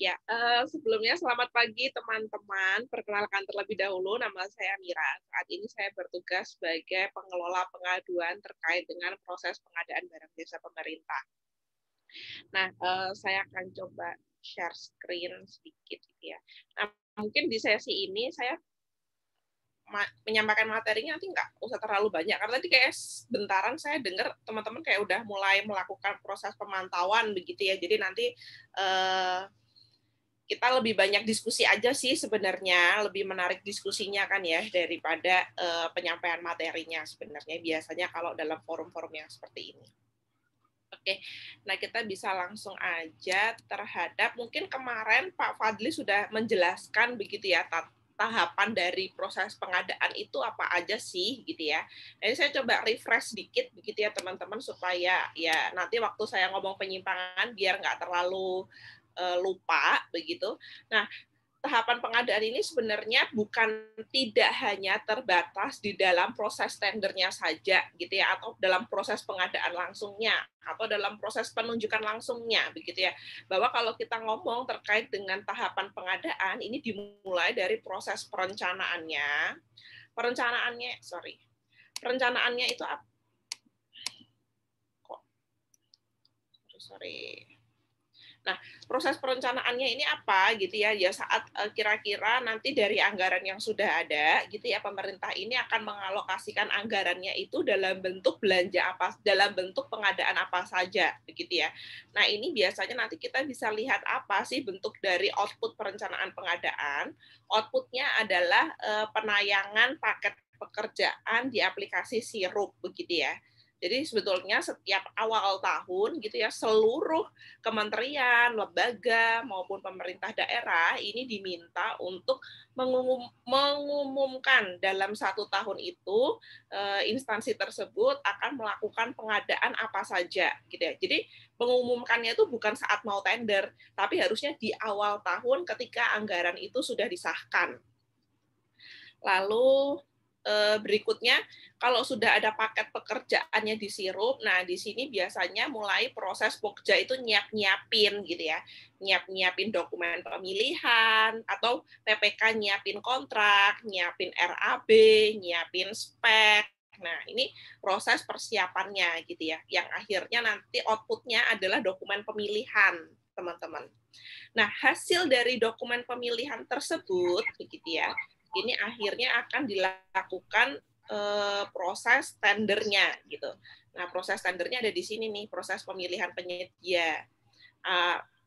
Ya, sebelumnya selamat pagi teman-teman. Perkenalkan terlebih dahulu, nama saya Mira. Saat ini saya bertugas sebagai pengelola pengaduan terkait dengan proses pengadaan barang jasa pemerintah. Nah, saya akan coba share screen sedikit gitu ya. Nah, mungkin di sesi ini saya menyampaikan materinya nanti nggak usah terlalu banyak, karena tadi kayak bentaran saya dengar teman-teman kayak udah mulai melakukan proses pemantauan begitu ya. Jadi nanti kita lebih banyak diskusi aja sih sebenarnya, lebih menarik diskusinya kan ya daripada penyampaian materinya sebenarnya biasanya kalau dalam forum-forum yang seperti ini. Oke, nah kita bisa langsung aja terhadap mungkin kemarin Pak Fadli sudah menjelaskan begitu ya tahapan dari proses pengadaan itu apa aja sih gitu ya. Jadi saya coba refresh sedikit begitu ya teman-teman supaya ya nanti waktu saya ngomong penyimpangan biar nggak terlalu lupa begitu. Nah, tahapan pengadaan ini sebenarnya bukan tidak hanya terbatas di dalam proses tendernya saja gitu ya, atau dalam proses pengadaan langsungnya atau dalam proses penunjukan langsungnya begitu ya. Bahwa kalau kita ngomong terkait dengan tahapan pengadaan ini dimulai dari proses perencanaannya. Perencanaannya itu apa? Sorry. Nah, proses perencanaannya ini apa gitu ya? Ya saat kira-kira nanti dari anggaran yang sudah ada gitu ya, pemerintah ini akan mengalokasikan anggarannya itu dalam bentuk belanja apa, dalam bentuk pengadaan apa saja begitu ya. Nah, ini biasanya nanti kita bisa lihat apa sih bentuk dari output perencanaan pengadaan. Outputnya adalah penayangan paket pekerjaan di aplikasi Sirup begitu ya. Jadi sebetulnya setiap awal tahun gitu ya, seluruh kementerian, lembaga maupun pemerintah daerah ini diminta untuk mengumumkan dalam satu tahun itu instansi tersebut akan melakukan pengadaan apa saja gitu ya. Jadi mengumumkannya itu bukan saat mau tender, tapi harusnya di awal tahun ketika anggaran itu sudah disahkan. Lalu berikutnya, kalau sudah ada paket pekerjaannya di Sirup, nah di sini biasanya mulai proses Pokja itu nyiapin gitu ya, nyiapin dokumen pemilihan, atau PPK nyiapin kontrak, nyiapin RAB, nyiapin spek. Nah, ini proses persiapannya gitu ya, yang akhirnya nanti outputnya adalah dokumen pemilihan, teman-teman. Nah, hasil dari dokumen pemilihan tersebut, begitu ya, ini akhirnya akan dilakukan proses tendernya gitu. Nah, proses tendernya ada di sini nih, proses pemilihan penyedia.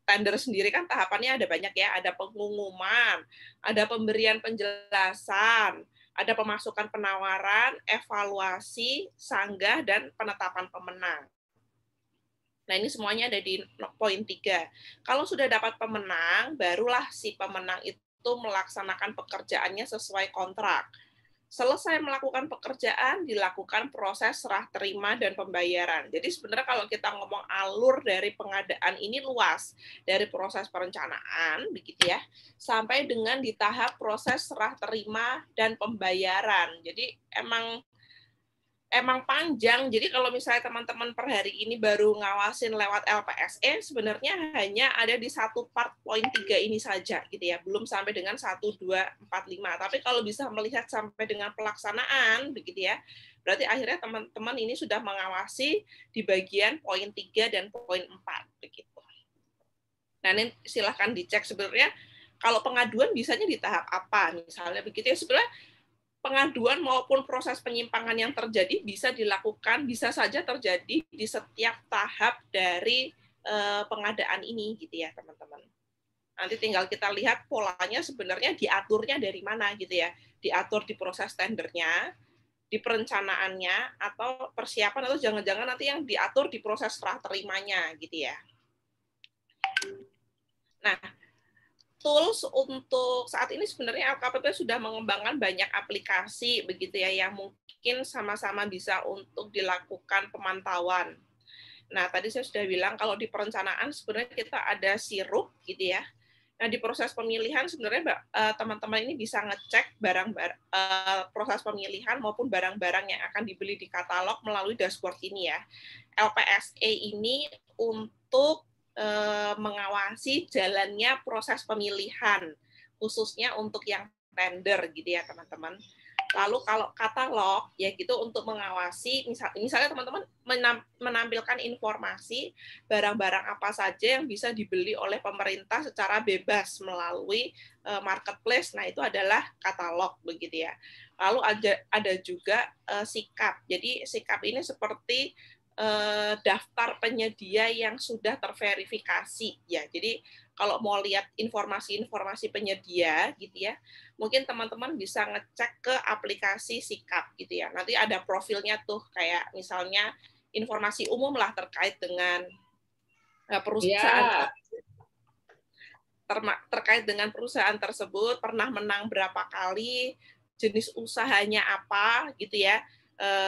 Tender sendiri kan tahapannya ada banyak ya, ada pengumuman, ada pemberian penjelasan, ada pemasukan penawaran, evaluasi, sanggah, dan penetapan pemenang. Nah, ini semuanya ada di poin 3. Kalau sudah dapat pemenang, barulah si pemenang itu melaksanakan pekerjaannya sesuai kontrak. Selesai melakukan pekerjaan, dilakukan proses serah terima dan pembayaran. Jadi sebenarnya kalau kita ngomong alur dari pengadaan ini luas, dari proses perencanaan, begitu ya, sampai dengan di tahap proses serah terima dan pembayaran. Jadi emang panjang. Jadi kalau misalnya teman-teman per hari ini baru ngawasin lewat LPSE, sebenarnya hanya ada di satu part poin 3 ini saja gitu ya, belum sampai dengan 1, 2, 4, 5. Tapi kalau bisa melihat sampai dengan pelaksanaan begitu ya, berarti akhirnya teman-teman ini sudah mengawasi di bagian poin 3 dan poin 4 begitu. Nah, ini silahkan dicek sebenarnya kalau pengaduan bisanya di tahap apa misalnya begitu ya. Sebenarnya pengaduan maupun proses penyimpangan yang terjadi bisa dilakukan, bisa saja terjadi di setiap tahap dari pengadaan ini gitu ya teman-teman. Nanti tinggal kita lihat polanya sebenarnya diaturnya dari mana gitu ya. Diatur di proses tendernya, di perencanaannya, atau persiapan, atau jangan-jangan nanti yang diatur di proses serah terimanya gitu ya. Nah, tools untuk saat ini sebenarnya LKPP sudah mengembangkan banyak aplikasi begitu ya yang mungkin sama-sama bisa untuk dilakukan pemantauan. Nah, tadi saya sudah bilang kalau di perencanaan sebenarnya kita ada Sirup gitu ya. Nah, di proses pemilihan sebenarnya teman-teman ini bisa ngecek proses pemilihan maupun barang-barang yang akan dibeli di katalog melalui dashboard ini ya. LPSE ini untuk mengawasi jalannya proses pemilihan, khususnya untuk yang tender gitu ya teman-teman. Lalu kalau katalog ya gitu untuk mengawasi misalnya teman-teman menampilkan informasi barang-barang apa saja yang bisa dibeli oleh pemerintah secara bebas melalui marketplace. Nah, itu adalah katalog begitu ya. Lalu ada juga sikap. Jadi sikap ini seperti daftar penyedia yang sudah terverifikasi ya. Jadi kalau mau lihat informasi-informasi penyedia gitu ya, mungkin teman-teman bisa ngecek ke aplikasi Sikap gitu ya. Nanti ada profilnya tuh kayak misalnya informasi umum lah terkait dengan perusahaan terkait dengan perusahaan tersebut, pernah menang berapa kali, jenis usahanya apa gitu ya.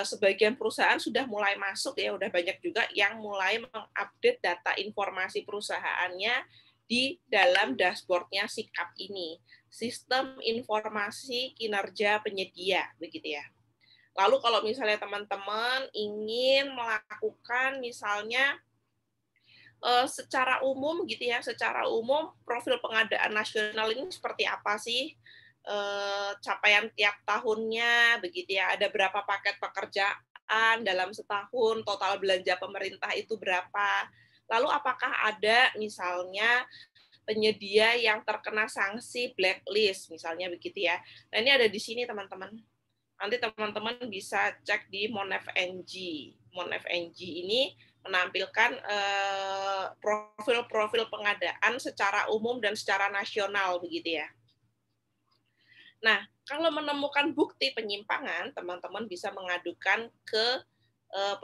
Sebagian perusahaan sudah mulai masuk ya, udah banyak juga yang mulai mengupdate data informasi perusahaannya di dalam dashboardnya Sikap ini, sistem informasi kinerja penyedia begitu ya. Lalu kalau misalnya teman-teman ingin melakukan misalnya secara umum gitu ya, secara umum profil pengadaan nasional ini seperti apa sih? Capaian tiap tahunnya begitu ya, ada berapa paket pekerjaan dalam setahun, total belanja pemerintah itu berapa? Lalu apakah ada misalnya penyedia yang terkena sanksi blacklist misalnya begitu ya. Nah, ini ada di sini teman-teman. Nanti teman-teman bisa cek di Monef NG. Monef NG ini menampilkan profil-profil pengadaan secara umum dan secara nasional begitu ya. Nah, kalau menemukan bukti penyimpangan, teman-teman bisa mengadukan ke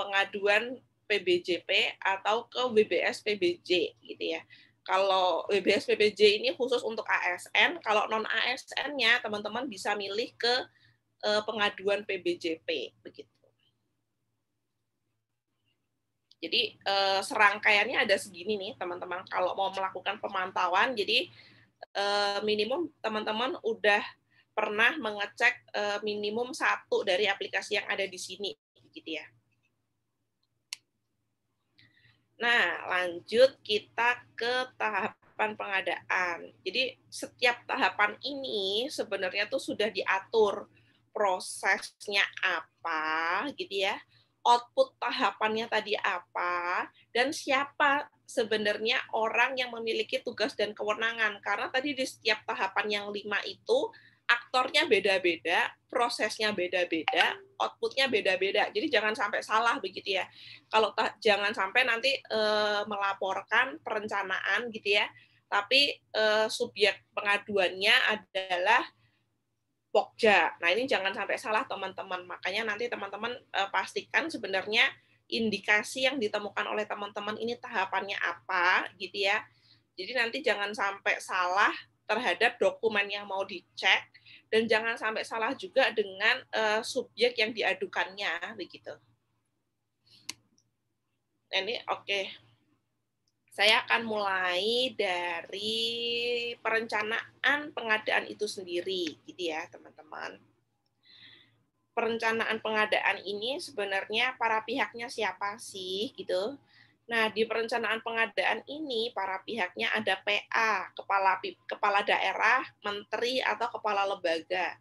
pengaduan PBJP atau ke WBS PBJ gitu ya. Kalau WBS PBJ ini khusus untuk ASN, kalau non ASN-nya teman-teman bisa milih ke pengaduan PBJP begitu. Jadi serangkaiannya ada segini nih teman-teman. Kalau mau melakukan pemantauan, jadi minimum teman-teman udah pernah mengecek minimum 1 dari aplikasi yang ada di sini, gitu ya. Nah, lanjut kita ke tahapan pengadaan. Jadi setiap tahapan ini sebenarnya tuh sudah diatur prosesnya apa, gitu ya. Output tahapannya tadi apa, dan siapa sebenarnya orang yang memiliki tugas dan kewenangan. Karena tadi di setiap tahapan yang 5 itu aktornya beda-beda, prosesnya beda-beda, outputnya beda-beda. Jadi jangan sampai salah begitu ya. Kalau jangan sampai nanti melaporkan perencanaan gitu ya, tapi subjek pengaduannya adalah Pokja. Nah, ini jangan sampai salah teman-teman. Makanya nanti teman-teman pastikan sebenarnya indikasi yang ditemukan oleh teman-teman ini tahapannya apa gitu ya. Jadi nanti jangan sampai salah terhadap dokumen yang mau dicek dan jangan sampai salah juga dengan subjek yang diadukannya begitu. Nah, ini oke. Saya akan mulai dari perencanaan pengadaan itu sendiri gitu ya, teman-teman. Perencanaan pengadaan ini sebenarnya para pihaknya siapa sih gitu. Nah, di perencanaan pengadaan ini para pihaknya ada PA, kepala daerah, menteri atau kepala lembaga.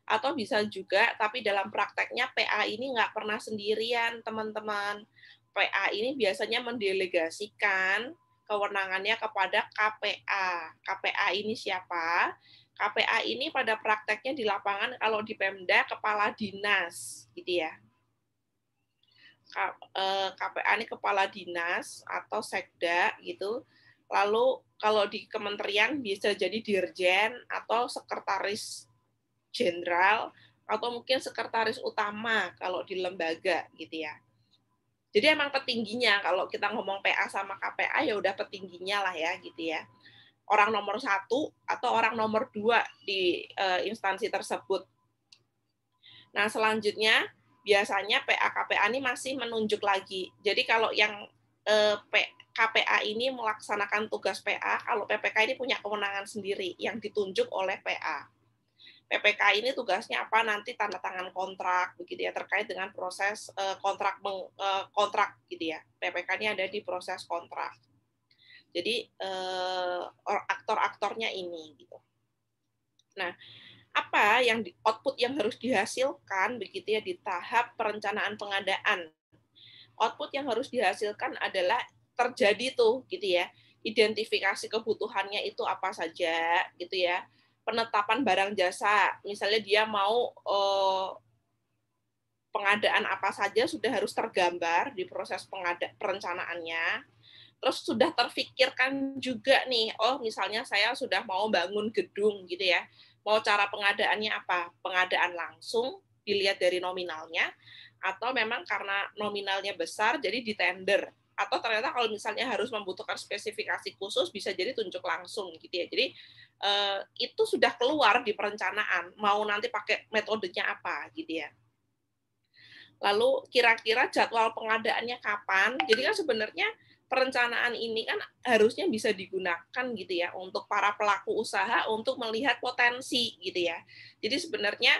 Atau bisa juga, tapi dalam prakteknya PA ini nggak pernah sendirian, teman-teman. PA ini biasanya mendelegasikan kewenangannya kepada KPA. KPA ini siapa? KPA ini pada prakteknya di lapangan kalau di Pemda kepala dinas, gitu ya. KPA ini kepala dinas atau sekda gitu. Lalu kalau di kementerian bisa jadi dirjen atau sekretaris jenderal atau mungkin sekretaris utama kalau di lembaga gitu ya. Jadi emang petingginya kalau kita ngomong PA sama KPA ya udah petingginya lah ya gitu ya. Orang nomor 1 atau orang nomor 2 di instansi tersebut. Nah, selanjutnya biasanya PA KPA ini masih menunjuk lagi. Jadi kalau yang KPA ini melaksanakan tugas PA, kalau PPK ini punya kewenangan sendiri yang ditunjuk oleh PA. PPK ini tugasnya apa nanti tanda tangan kontrak begitu ya terkait dengan proses kontrak gitu ya. PPK ini ada di proses kontrak. Jadi aktor-aktornya ini gitu. Nah, apa yang output yang harus dihasilkan begitu ya di tahap perencanaan pengadaan. Output yang harus dihasilkan adalah terjadi tuh gitu ya. Identifikasi kebutuhannya itu apa saja gitu ya. Penetapan barang jasa, misalnya dia mau pengadaan apa saja sudah harus tergambar di proses perencanaannya. Terus sudah terfikirkan juga nih, oh misalnya saya sudah mau bangun gedung gitu ya, mau cara pengadaannya apa? Pengadaan langsung, dilihat dari nominalnya, atau memang karena nominalnya besar, jadi ditender. Atau ternyata kalau misalnya harus membutuhkan spesifikasi khusus, bisa jadi tunjuk langsung gitu ya. Jadi itu sudah keluar di perencanaan, mau nanti pakai metodenya apa gitu ya. Lalu kira-kira jadwal pengadaannya kapan? Jadi kan sebenarnya perencanaan ini kan harusnya bisa digunakan gitu ya untuk para pelaku usaha untuk melihat potensi gitu ya. Jadi sebenarnya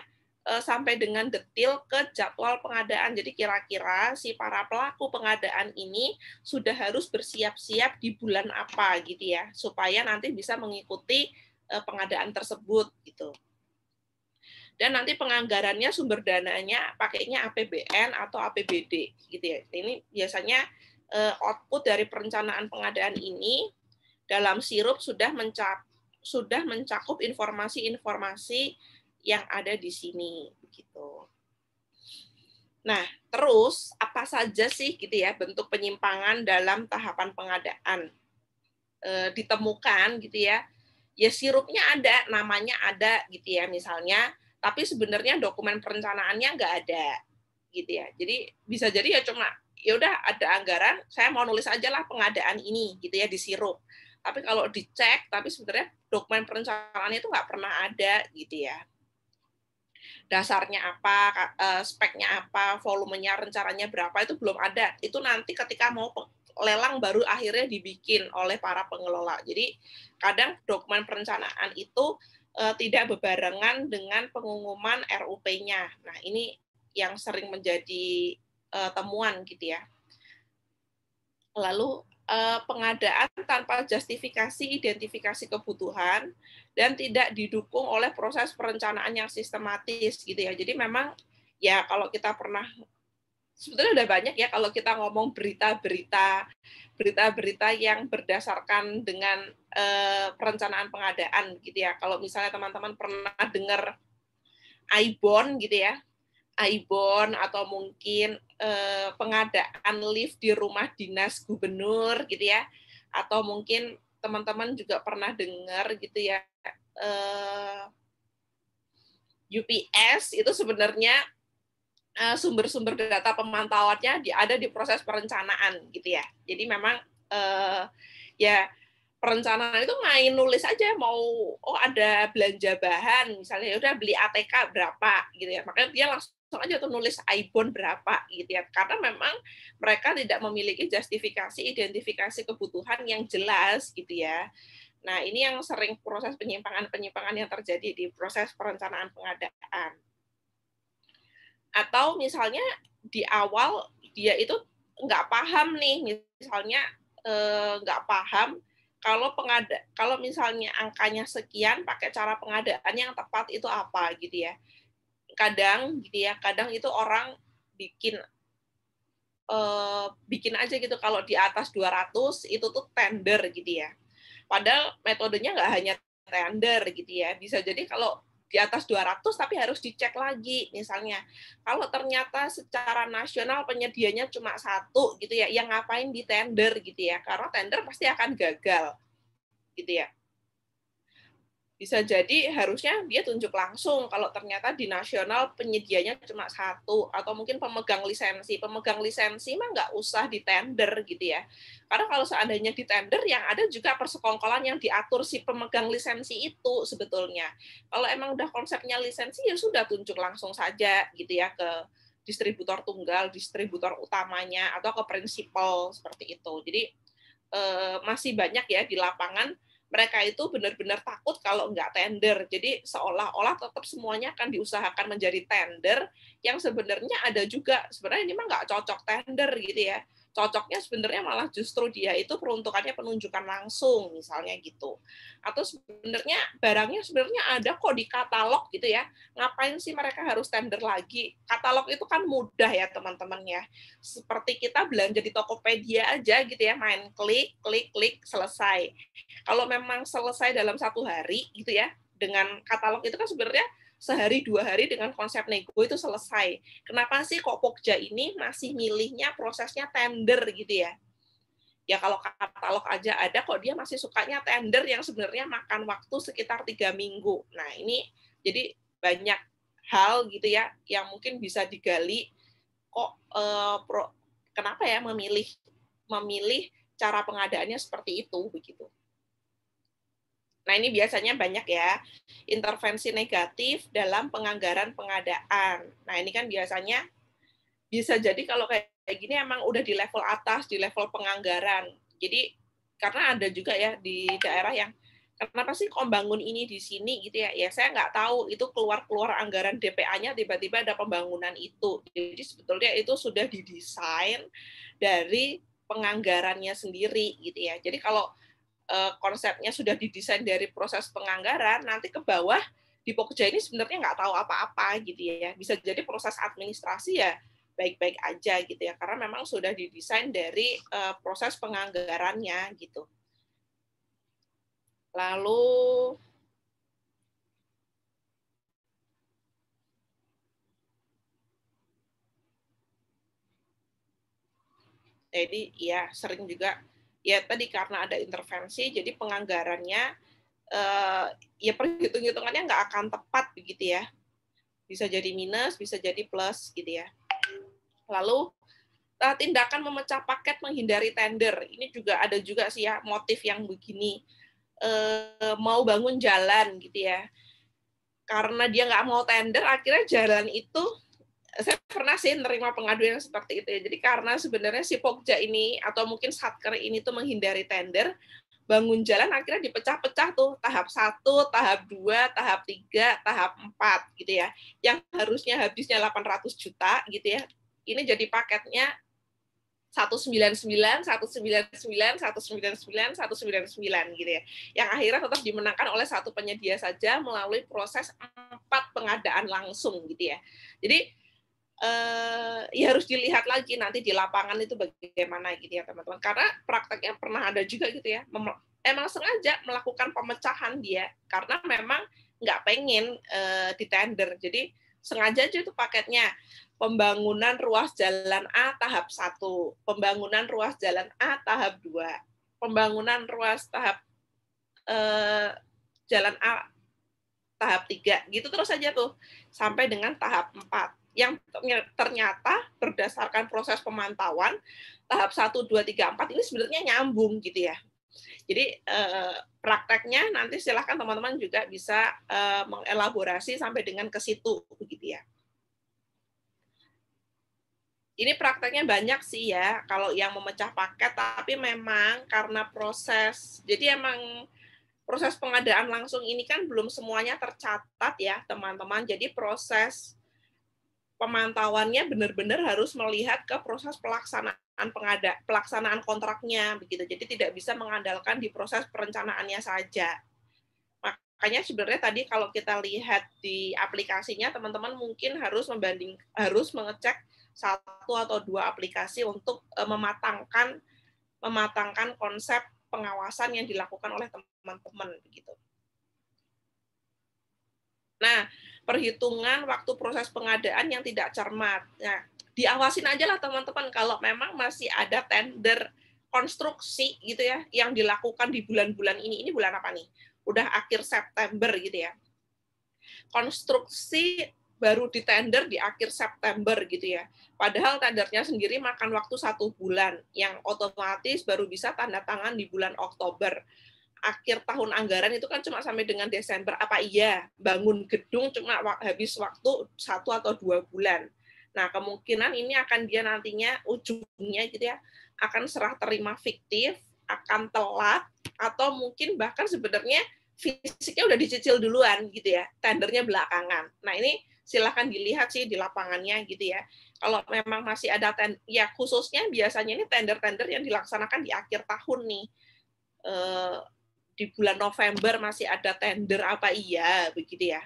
sampai dengan detail ke jadwal pengadaan. Jadi kira-kira si para pelaku pengadaan ini sudah harus bersiap-siap di bulan apa gitu ya, supaya nanti bisa mengikuti pengadaan tersebut gitu. Dan nanti penganggarannya sumber dananya pakainya APBN atau APBD gitu ya. Ini biasanya output dari perencanaan pengadaan ini dalam sirup sudah mencakup informasi-informasi yang ada di sini begitu. Nah, terus apa saja sih gitu ya bentuk penyimpangan dalam tahapan pengadaan ditemukan gitu ya. Ya sirupnya ada, namanya ada gitu ya misalnya, tapi sebenarnya dokumen perencanaannya nggak ada gitu ya. Jadi bisa jadi ya cuma ya udah ada anggaran, saya mau nulis aja lah pengadaan ini gitu ya di sirup. Tapi kalau dicek, tapi sebenarnya dokumen perencanaannya itu nggak pernah ada gitu ya. Dasarnya apa, speknya apa, volumenya, rencananya berapa itu belum ada. Itu nanti ketika mau lelang baru akhirnya dibikin oleh para pengelola. Jadi kadang dokumen perencanaan itu tidak bebarengan dengan pengumuman RUP-nya. Nah, ini yang sering menjadi temuan gitu ya. Lalu pengadaan tanpa justifikasi identifikasi kebutuhan dan tidak didukung oleh proses perencanaan yang sistematis gitu ya. Jadi memang ya kalau kita pernah sebetulnya udah banyak ya kalau kita ngomong berita-berita yang berdasarkan dengan perencanaan pengadaan gitu ya. Kalau misalnya teman-teman pernah dengar IBON gitu ya, IBON atau mungkin pengadaan lift di rumah dinas gubernur gitu ya, atau mungkin teman-teman juga pernah dengar gitu ya, UPS itu sebenarnya sumber-sumber data pemantauannya ada di proses perencanaan gitu ya. Jadi memang ya perencanaan itu main nulis aja mau ada belanja bahan misalnya ya udah beli ATK berapa gitu ya. Makanya dia langsung aja tuh nulis IBON berapa gitu ya. Karena memang mereka tidak memiliki justifikasi identifikasi kebutuhan yang jelas gitu ya. Nah, ini yang sering proses penyimpangan-penyimpangan yang terjadi di proses perencanaan pengadaan. Atau misalnya di awal dia itu nggak paham nih, misalnya nggak paham kalau misalnya angkanya sekian pakai cara pengadaan yang tepat itu apa gitu ya. Kadang gitu ya, kadang itu orang bikin aja gitu kalau di atas 200 itu tuh tender gitu ya. Padahal metodenya nggak hanya tender gitu ya. Bisa jadi kalau di atas 200 tapi harus dicek lagi misalnya. Kalau ternyata secara nasional penyedianya cuma satu gitu ya, yang ngapain di tender gitu ya. Karena tender pasti akan gagal gitu ya. Bisa jadi harusnya dia tunjuk langsung kalau ternyata di nasional penyedianya cuma satu, atau mungkin pemegang lisensi. Pemegang lisensi mah nggak usah di tender gitu ya. Karena kalau seandainya di tender, yang ada juga persekongkolan yang diatur si pemegang lisensi itu sebetulnya. Kalau emang udah konsepnya lisensi, ya sudah tunjuk langsung saja gitu ya ke distributor tunggal, distributor utamanya, atau ke prinsipal seperti itu. Jadi masih banyak ya di lapangan mereka itu benar-benar takut kalau nggak tender. Jadi seolah-olah tetap semuanya akan diusahakan menjadi tender, yang sebenarnya ada juga, sebenarnya ini mah nggak cocok tender gitu ya. Cocoknya sebenarnya malah justru dia itu peruntukannya penunjukan langsung, misalnya gitu. Atau sebenarnya barangnya sebenarnya ada kok di katalog gitu ya. Ngapain sih mereka harus tender lagi? Katalog itu kan mudah ya teman-teman ya. Seperti kita belanja di Tokopedia aja gitu ya, main klik, klik, klik, selesai. Kalau memang selesai dalam 1 hari gitu ya, dengan katalog itu kan sebenarnya sehari 2 hari dengan konsep nego itu selesai. Kenapa sih kok Pokja ini masih milihnya prosesnya tender gitu ya? Ya kalau katalog aja ada kok dia masih sukanya tender yang sebenarnya makan waktu sekitar 3 minggu. Nah ini jadi banyak hal gitu ya yang mungkin bisa digali kok kenapa ya memilih cara pengadaannya seperti itu begitu. Nah, ini biasanya banyak ya, intervensi negatif dalam penganggaran pengadaan. Nah, ini kan biasanya bisa jadi kalau kayak gini emang udah di level atas, di level penganggaran. Jadi, karena ada juga ya di daerah yang, kenapa sih kok bangun ini di sini gitu ya? Ya, saya nggak tahu, itu keluar anggaran DPA-nya tiba-tiba ada pembangunan itu. Jadi, sebetulnya itu sudah didesain dari penganggarannya sendiri gitu ya. Jadi, kalau konsepnya sudah didesain dari proses penganggaran, nanti ke bawah di Pokja ini sebenarnya nggak tahu apa-apa gitu ya. Bisa jadi proses administrasi ya baik-baik aja gitu ya, karena memang sudah didesain dari proses penganggarannya gitu. Lalu jadi ya sering juga ya tadi karena ada intervensi, jadi penganggarannya ya perhitung-hitungannya nggak akan tepat begitu ya. Bisa jadi minus, bisa jadi plus gitu ya. Lalu tindakan memecah paket menghindari tender. Ini juga ada juga sih ya motif yang begini. Mau bangun jalan gitu ya. Karena dia nggak mau tender, akhirnya jalan itu saya pernah sih nerima pengaduan yang seperti itu ya. Jadi karena sebenarnya si Pokja ini atau mungkin Satker ini tuh menghindari tender, bangun jalan akhirnya dipecah-pecah tuh tahap 1, tahap 2, tahap 3, tahap 4 gitu ya. Yang harusnya habisnya 800 juta gitu ya. Ini jadi paketnya 199, 199, 199, 199 gitu ya. Yang akhirnya tetap dimenangkan oleh satu penyedia saja melalui proses 4 pengadaan langsung gitu ya. Jadi ya harus dilihat lagi nanti di lapangan itu bagaimana gitu ya teman-teman. Karena prakteknya pernah ada juga gitu ya, emang sengaja melakukan pemecahan dia karena memang nggak pengen di tender. Jadi sengaja aja itu paketnya pembangunan ruas jalan A tahap 1, pembangunan ruas jalan A tahap 2, pembangunan ruas tahap jalan A tahap 3, gitu terus saja tuh sampai dengan tahap 4. Yang ternyata berdasarkan proses pemantauan tahap 1, 2, 3, 4 ini sebenarnya nyambung gitu ya. Jadi prakteknya nanti silahkan teman-teman juga bisa mengelaborasi sampai dengan ke situ begitu ya. Ini prakteknya banyak sih ya kalau yang memecah paket, tapi memang karena proses, jadi emang proses pengadaan langsung ini kan belum semuanya tercatat ya teman-teman. Jadi proses pemantauannya benar-benar harus melihat ke proses pelaksanaan kontraknya begitu. Jadi tidak bisa mengandalkan di proses perencanaannya saja. Makanya sebenarnya tadi kalau kita lihat di aplikasinya, teman-teman mungkin harus mengecek 1 atau 2 aplikasi untuk mematangkan konsep pengawasan yang dilakukan oleh teman-teman begitu. Nah, perhitungan waktu proses pengadaan yang tidak cermat. Nah, diawasin aja lah teman-teman kalau memang masih ada tender konstruksi gitu ya yang dilakukan di bulan-bulan ini. Ini bulan apa nih? Udah akhir September gitu ya. Konstruksi baru ditender di akhir September gitu ya. Padahal tendernya sendiri makan waktu 1 bulan, yang otomatis baru bisa tanda tangan di bulan Oktober. Akhir tahun anggaran itu kan cuma sampai dengan Desember. Apa iya bangun gedung cuma habis waktu 1 atau 2 bulan. Nah, kemungkinan ini akan dia nantinya ujungnya gitu ya, akan serah terima fiktif, akan telat, atau mungkin bahkan sebenarnya fisiknya udah dicicil duluan gitu ya, tendernya belakangan. Nah, ini silahkan dilihat sih di lapangannya gitu ya. Kalau memang masih ada ya khususnya biasanya ini tender-tender yang dilaksanakan di akhir tahun nih. Di bulan November masih ada tender apa iya begitu ya.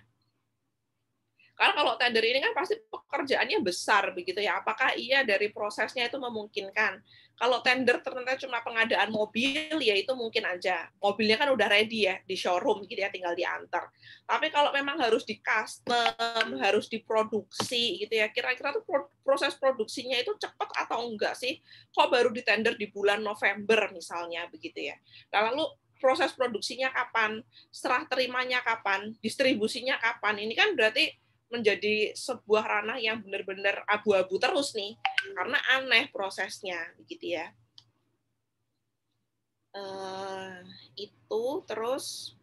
Karena kalau tender ini kan pasti pekerjaannya besar begitu ya. Apakah iya dari prosesnya itu memungkinkan? Kalau tender ternyata cuma pengadaan mobil, ya itu mungkin aja. Mobilnya kan udah ready ya di showroom gitu ya, tinggal diantar. Tapi kalau memang harus di custom, harus diproduksi gitu ya, kira-kira tuh proses produksinya itu cepat atau enggak sih? Kok baru di tender di bulan November misalnya begitu ya. Nah, lalu proses produksinya kapan? Serah terimanya kapan? Distribusinya kapan? Ini kan berarti menjadi sebuah ranah yang benar-benar abu-abu terus nih, karena aneh prosesnya, gitu ya. Itu terus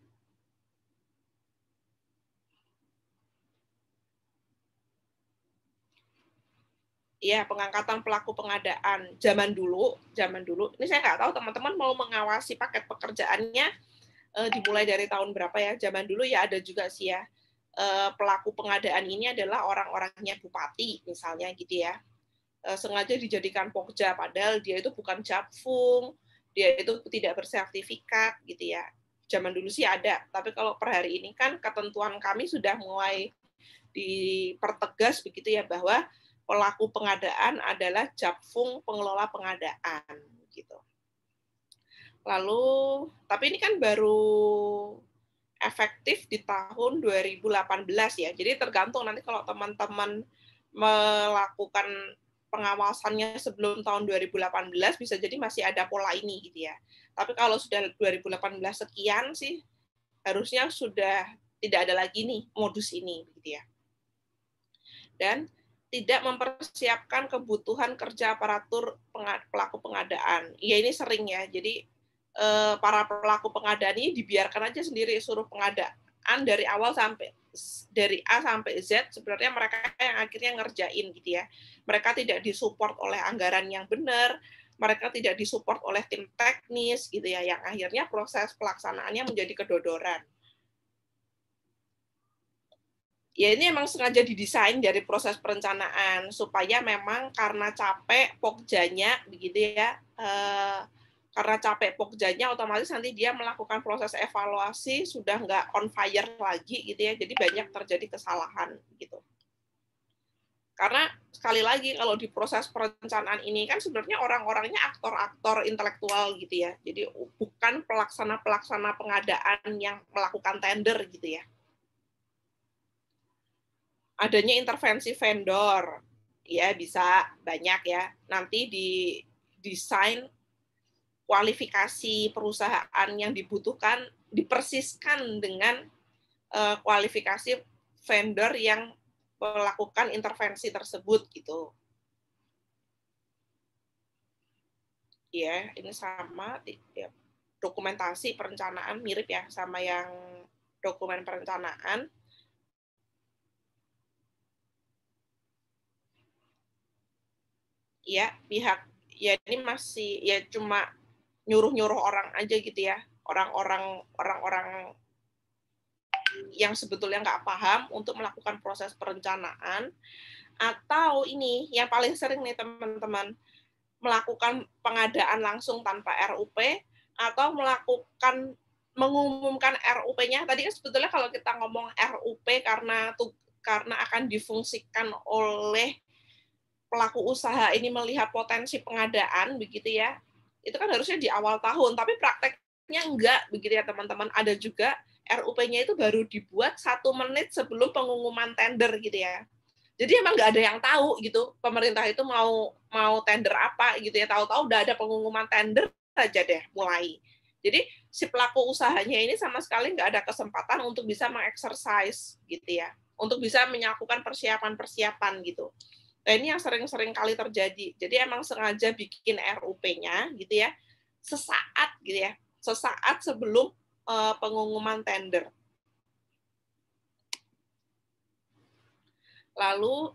ya pengangkatan pelaku pengadaan zaman dulu. Ini saya nggak tahu teman-teman mau mengawasi paket pekerjaannya dimulai dari tahun berapa ya. Zaman dulu ya ada juga sih ya. Pelaku pengadaan ini adalah orang-orangnya bupati misalnya gitu ya. Sengaja dijadikan pokja padahal dia itu bukan japfung, dia itu tidak bersertifikat gitu ya. Zaman dulu sih ada, tapi kalau per hari ini kan ketentuan kami sudah mulai dipertegas begitu ya bahwa pelaku pengadaan adalah japfung pengelola pengadaan gitu. Lalu tapi ini kan baru efektif di tahun 2018 ya. Jadi tergantung nanti kalau teman-teman melakukan pengawasannya sebelum tahun 2018 bisa jadi masih ada pola ini gitu ya. Tapi kalau sudah 2018 sekian sih harusnya sudah tidak ada lagi nih modus ini gitu ya. Dan tidak mempersiapkan kebutuhan kerja aparatur pelaku pengadaan. Ya ini sering ya. Jadi para pelaku pengadaan ini dibiarkan aja sendiri suruh pengadaan dari awal sampai dari A sampai Z sebenarnya mereka yang akhirnya ngerjain gitu ya. Mereka tidak disupport oleh anggaran yang benar, mereka tidak disupport oleh tim teknis gitu ya, yang akhirnya proses pelaksanaannya menjadi kedodoran. Ya ini emang sengaja didesain dari proses perencanaan supaya memang karena capek pokjanya begitu ya, karena capek pokjanya otomatis nanti dia melakukan proses evaluasi sudah nggak on fire lagi gitu ya, jadi banyak terjadi kesalahan gitu. Karena sekali lagi kalau di proses perencanaan ini kan sebenarnya orang-orangnya aktor-aktor intelektual gitu ya, jadi bukan pelaksana-pelaksana pengadaan yang melakukan tender gitu ya. Adanya intervensi vendor, ya bisa banyak ya. Nanti di desain kualifikasi perusahaan yang dibutuhkan dipersiskan dengan kualifikasi vendor yang melakukan intervensi tersebut gitu. Ya, ini sama ya, dokumentasi perencanaan mirip ya sama yang dokumen perencanaan. Ya, pihak ya ini masih ya cuma nyuruh-nyuruh orang aja gitu ya. Orang-orang yang sebetulnya nggak paham untuk melakukan proses perencanaan, atau ini yang paling sering nih teman-teman, melakukan pengadaan langsung tanpa RUP, atau mengumumkan RUP-nya. Tadi kan sebetulnya kalau kita ngomong RUP karena akan difungsikan oleh pelaku usaha ini melihat potensi pengadaan begitu ya, itu kan harusnya di awal tahun, tapi prakteknya enggak begitu ya teman-teman. Ada juga RUP-nya itu baru dibuat 1 menit sebelum pengumuman tender gitu ya. Jadi emang nggak ada yang tahu gitu, pemerintah itu mau tender apa gitu ya, tahu-tahu udah ada pengumuman tender aja deh mulai. Jadi si pelaku usahanya ini sama sekali nggak ada kesempatan untuk bisa mengeksersis gitu ya, untuk bisa melakukan persiapan-persiapan gitu. Nah, ini yang sering-sering kali terjadi. Jadi emang sengaja bikin RUP-nya gitu ya, sesaat gitu ya, sesaat sebelum pengumuman tender. Lalu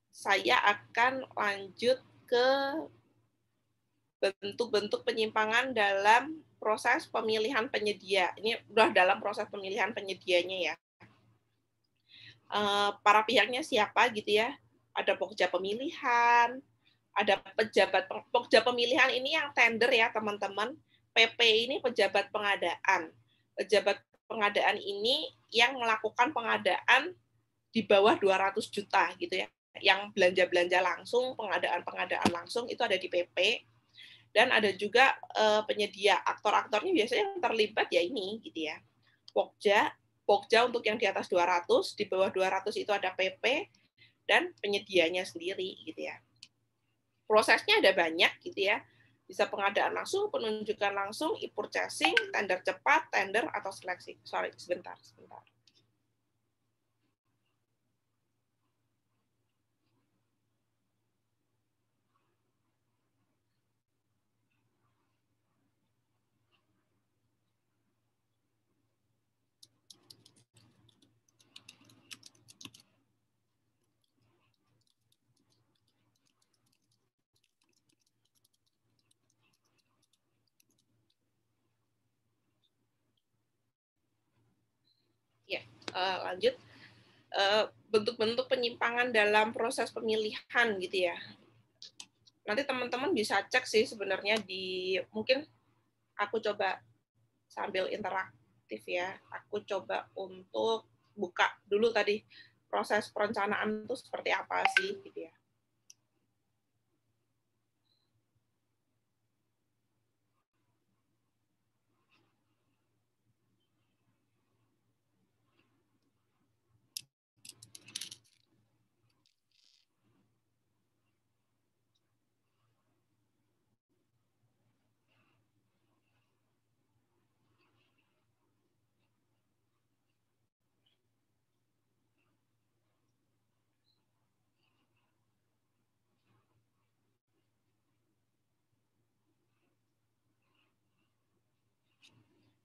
saya akan lanjut ke bentuk-bentuk penyimpangan dalam proses pemilihan penyedia. Ini udah dalam proses pemilihan penyedianya ya. Para pihaknya siapa gitu ya. Ada pokja pemilihan, ada pejabat pokja pemilihan ini yang tender ya teman-teman. PP ini pejabat pengadaan. Pejabat pengadaan ini yang melakukan pengadaan di bawah 200 juta gitu ya. Yang belanja-belanja langsung, pengadaan-pengadaan langsung itu ada di PP. Dan ada juga penyedia, aktor-aktornya biasanya yang terlibat ya ini gitu ya. Pokja untuk yang di atas 200, di bawah 200 itu ada PP dan penyedianya sendiri gitu ya. Prosesnya ada banyak gitu ya. Bisa pengadaan langsung, penunjukan langsung, e-purchasing, tender cepat, tender atau seleksi. Sorry, sebentar. Ya, lanjut. Bentuk-bentuk penyimpangan dalam proses pemilihan gitu ya. Nanti teman-teman bisa cek sih sebenarnya di, mungkin aku coba sambil interaktif ya, aku coba untuk buka dulu tadi proses perencanaan itu seperti apa sih gitu ya.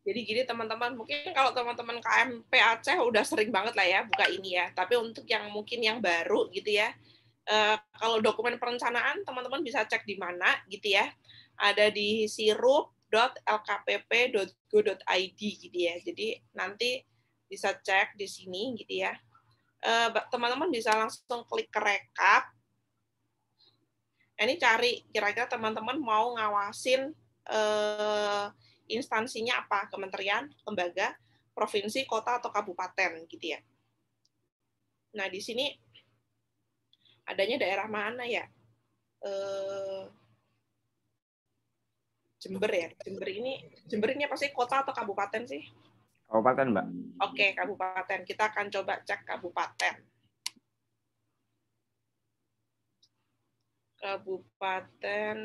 Jadi gini teman-teman, mungkin kalau teman-teman KMP Aceh udah sering banget lah ya buka ini ya. Tapi untuk yang mungkin yang baru gitu ya, kalau dokumen perencanaan teman-teman bisa cek di mana gitu ya. Ada di sirup.lkpp.go.id gitu ya. Jadi nanti bisa cek di sini gitu ya. Teman-teman bisa langsung klik ke rekap. Ini cari kira-kira teman-teman mau ngawasin instansinya apa, kementerian, lembaga, provinsi, kota, atau kabupaten gitu ya. Nah, di sini adanya daerah mana ya? Jember ya. Jember ini pasti kota atau kabupaten sih? Kabupaten, Mbak. Oke, kabupaten. Kita akan coba cek kabupaten. Kabupaten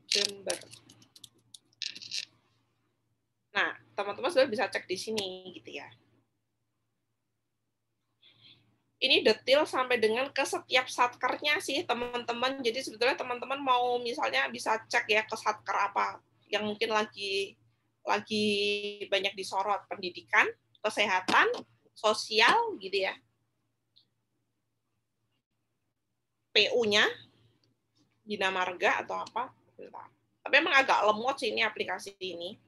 Jember. Nah, teman-teman sudah bisa cek di sini gitu ya. Ini detail sampai dengan ke setiap satkernya sih teman-teman. Jadi sebetulnya teman-teman mau misalnya bisa cek ya ke satker apa yang mungkin lagi banyak disorot, pendidikan, kesehatan, sosial gitu ya. PU-nya, Bina Marga atau apa. Tapi emang agak lemot sih ini aplikasi ini.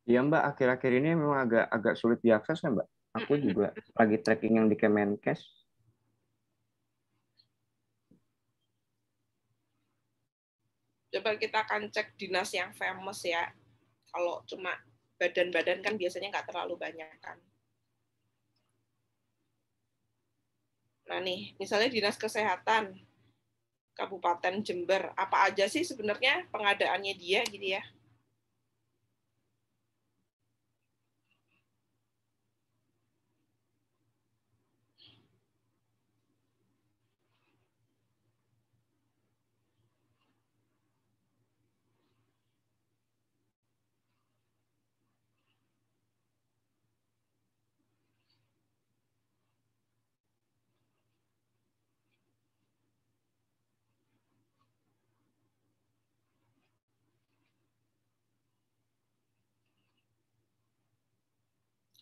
Iya Mbak, akhir-akhir ini memang agak sulit diakses ya Mbak. Aku juga lagi tracking yang di Kemenkes. Coba kita akan cek dinas yang famous ya. Kalau cuma badan-badan kan biasanya nggak terlalu banyak kan. Nah nih, misalnya dinas kesehatan Kabupaten Jember, apa aja sih sebenarnya pengadaannya dia gitu ya?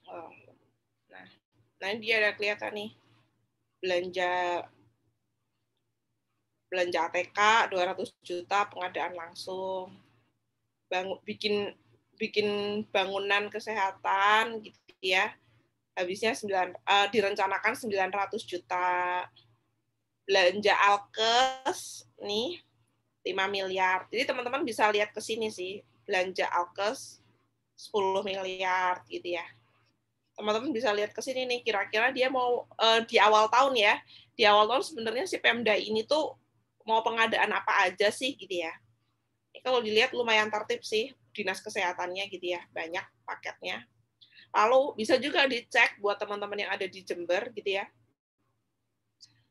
Oh, nah ini dia ada kelihatan nih. belanja ATK 200 juta, pengadaan langsung, bikin bangunan kesehatan gitu ya, habisnya direncanakan 900 juta. Belanja alkes nih 5 miliar. Jadi teman-teman bisa lihat ke sini sih, belanja alkes 10 miliar gitu ya. Teman-teman bisa lihat ke sini nih, kira-kira dia mau di awal tahun ya. Di awal tahun sebenarnya si Pemda ini tuh mau pengadaan apa aja sih gitu ya. Ini kalau dilihat lumayan tertib sih dinas kesehatannya gitu ya, banyak paketnya. Lalu bisa juga dicek buat teman-teman yang ada di Jember gitu ya.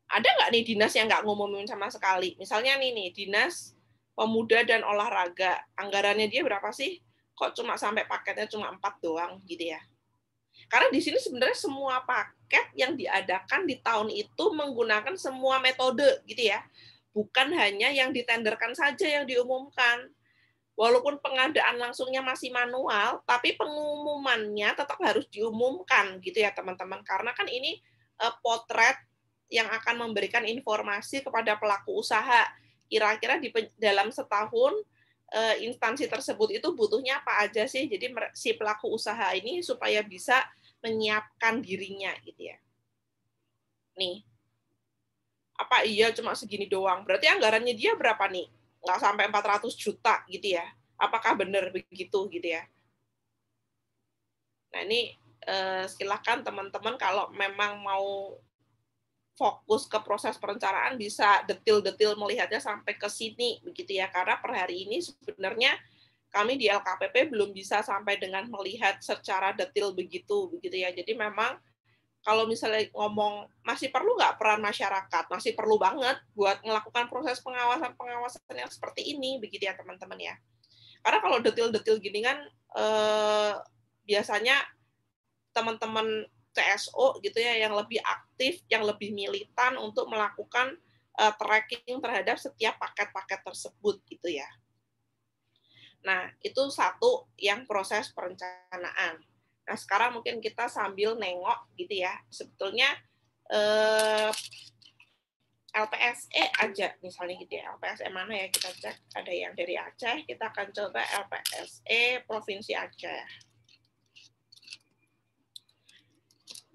Ada nggak nih dinas yang nggak ngumumin sama sekali? Misalnya nih, Dinas Pemuda dan Olahraga, anggarannya dia berapa sih? Kok cuma sampai paketnya cuma 4 doang gitu ya? Karena di sini sebenarnya semua paket yang diadakan di tahun itu menggunakan semua metode gitu ya. Bukan hanya yang ditenderkan saja yang diumumkan. Walaupun pengadaan langsungnya masih manual, tapi pengumumannya tetap harus diumumkan gitu ya teman-teman. Karena kan ini potret yang akan memberikan informasi kepada pelaku usaha. Kira-kira dalam setahun instansi tersebut itu butuhnya apa aja sih? Jadi si pelaku usaha ini supaya bisa menyiapkan dirinya gitu ya. Nih, apa iya cuma segini doang? Berarti anggarannya dia berapa nih? Nggak sampai 400 juta gitu ya. Apakah benar begitu gitu ya? Nah, ini silakan teman-teman kalau memang mau fokus ke proses perencanaan bisa detil-detil melihatnya sampai ke sini begitu ya, karena per hari ini sebenarnya kami di LKPP belum bisa sampai dengan melihat secara detil begitu ya. Jadi memang kalau misalnya ngomong masih perlu nggak peran masyarakat, masih perlu banget buat melakukan proses pengawasan yang seperti ini begitu ya teman-teman ya. Karena kalau detil-detil gini kan biasanya teman-teman CSO gitu ya yang lebih aktif, yang lebih militan untuk melakukan tracking terhadap setiap paket-paket tersebut gitu ya. Nah, itu satu yang proses perencanaan. Nah, sekarang mungkin kita sambil nengok gitu ya. Sebetulnya LPSE aja misalnya gitu ya. LPSE mana ya kita cek, ada yang dari Aceh, kita akan coba LPSE Provinsi Aceh.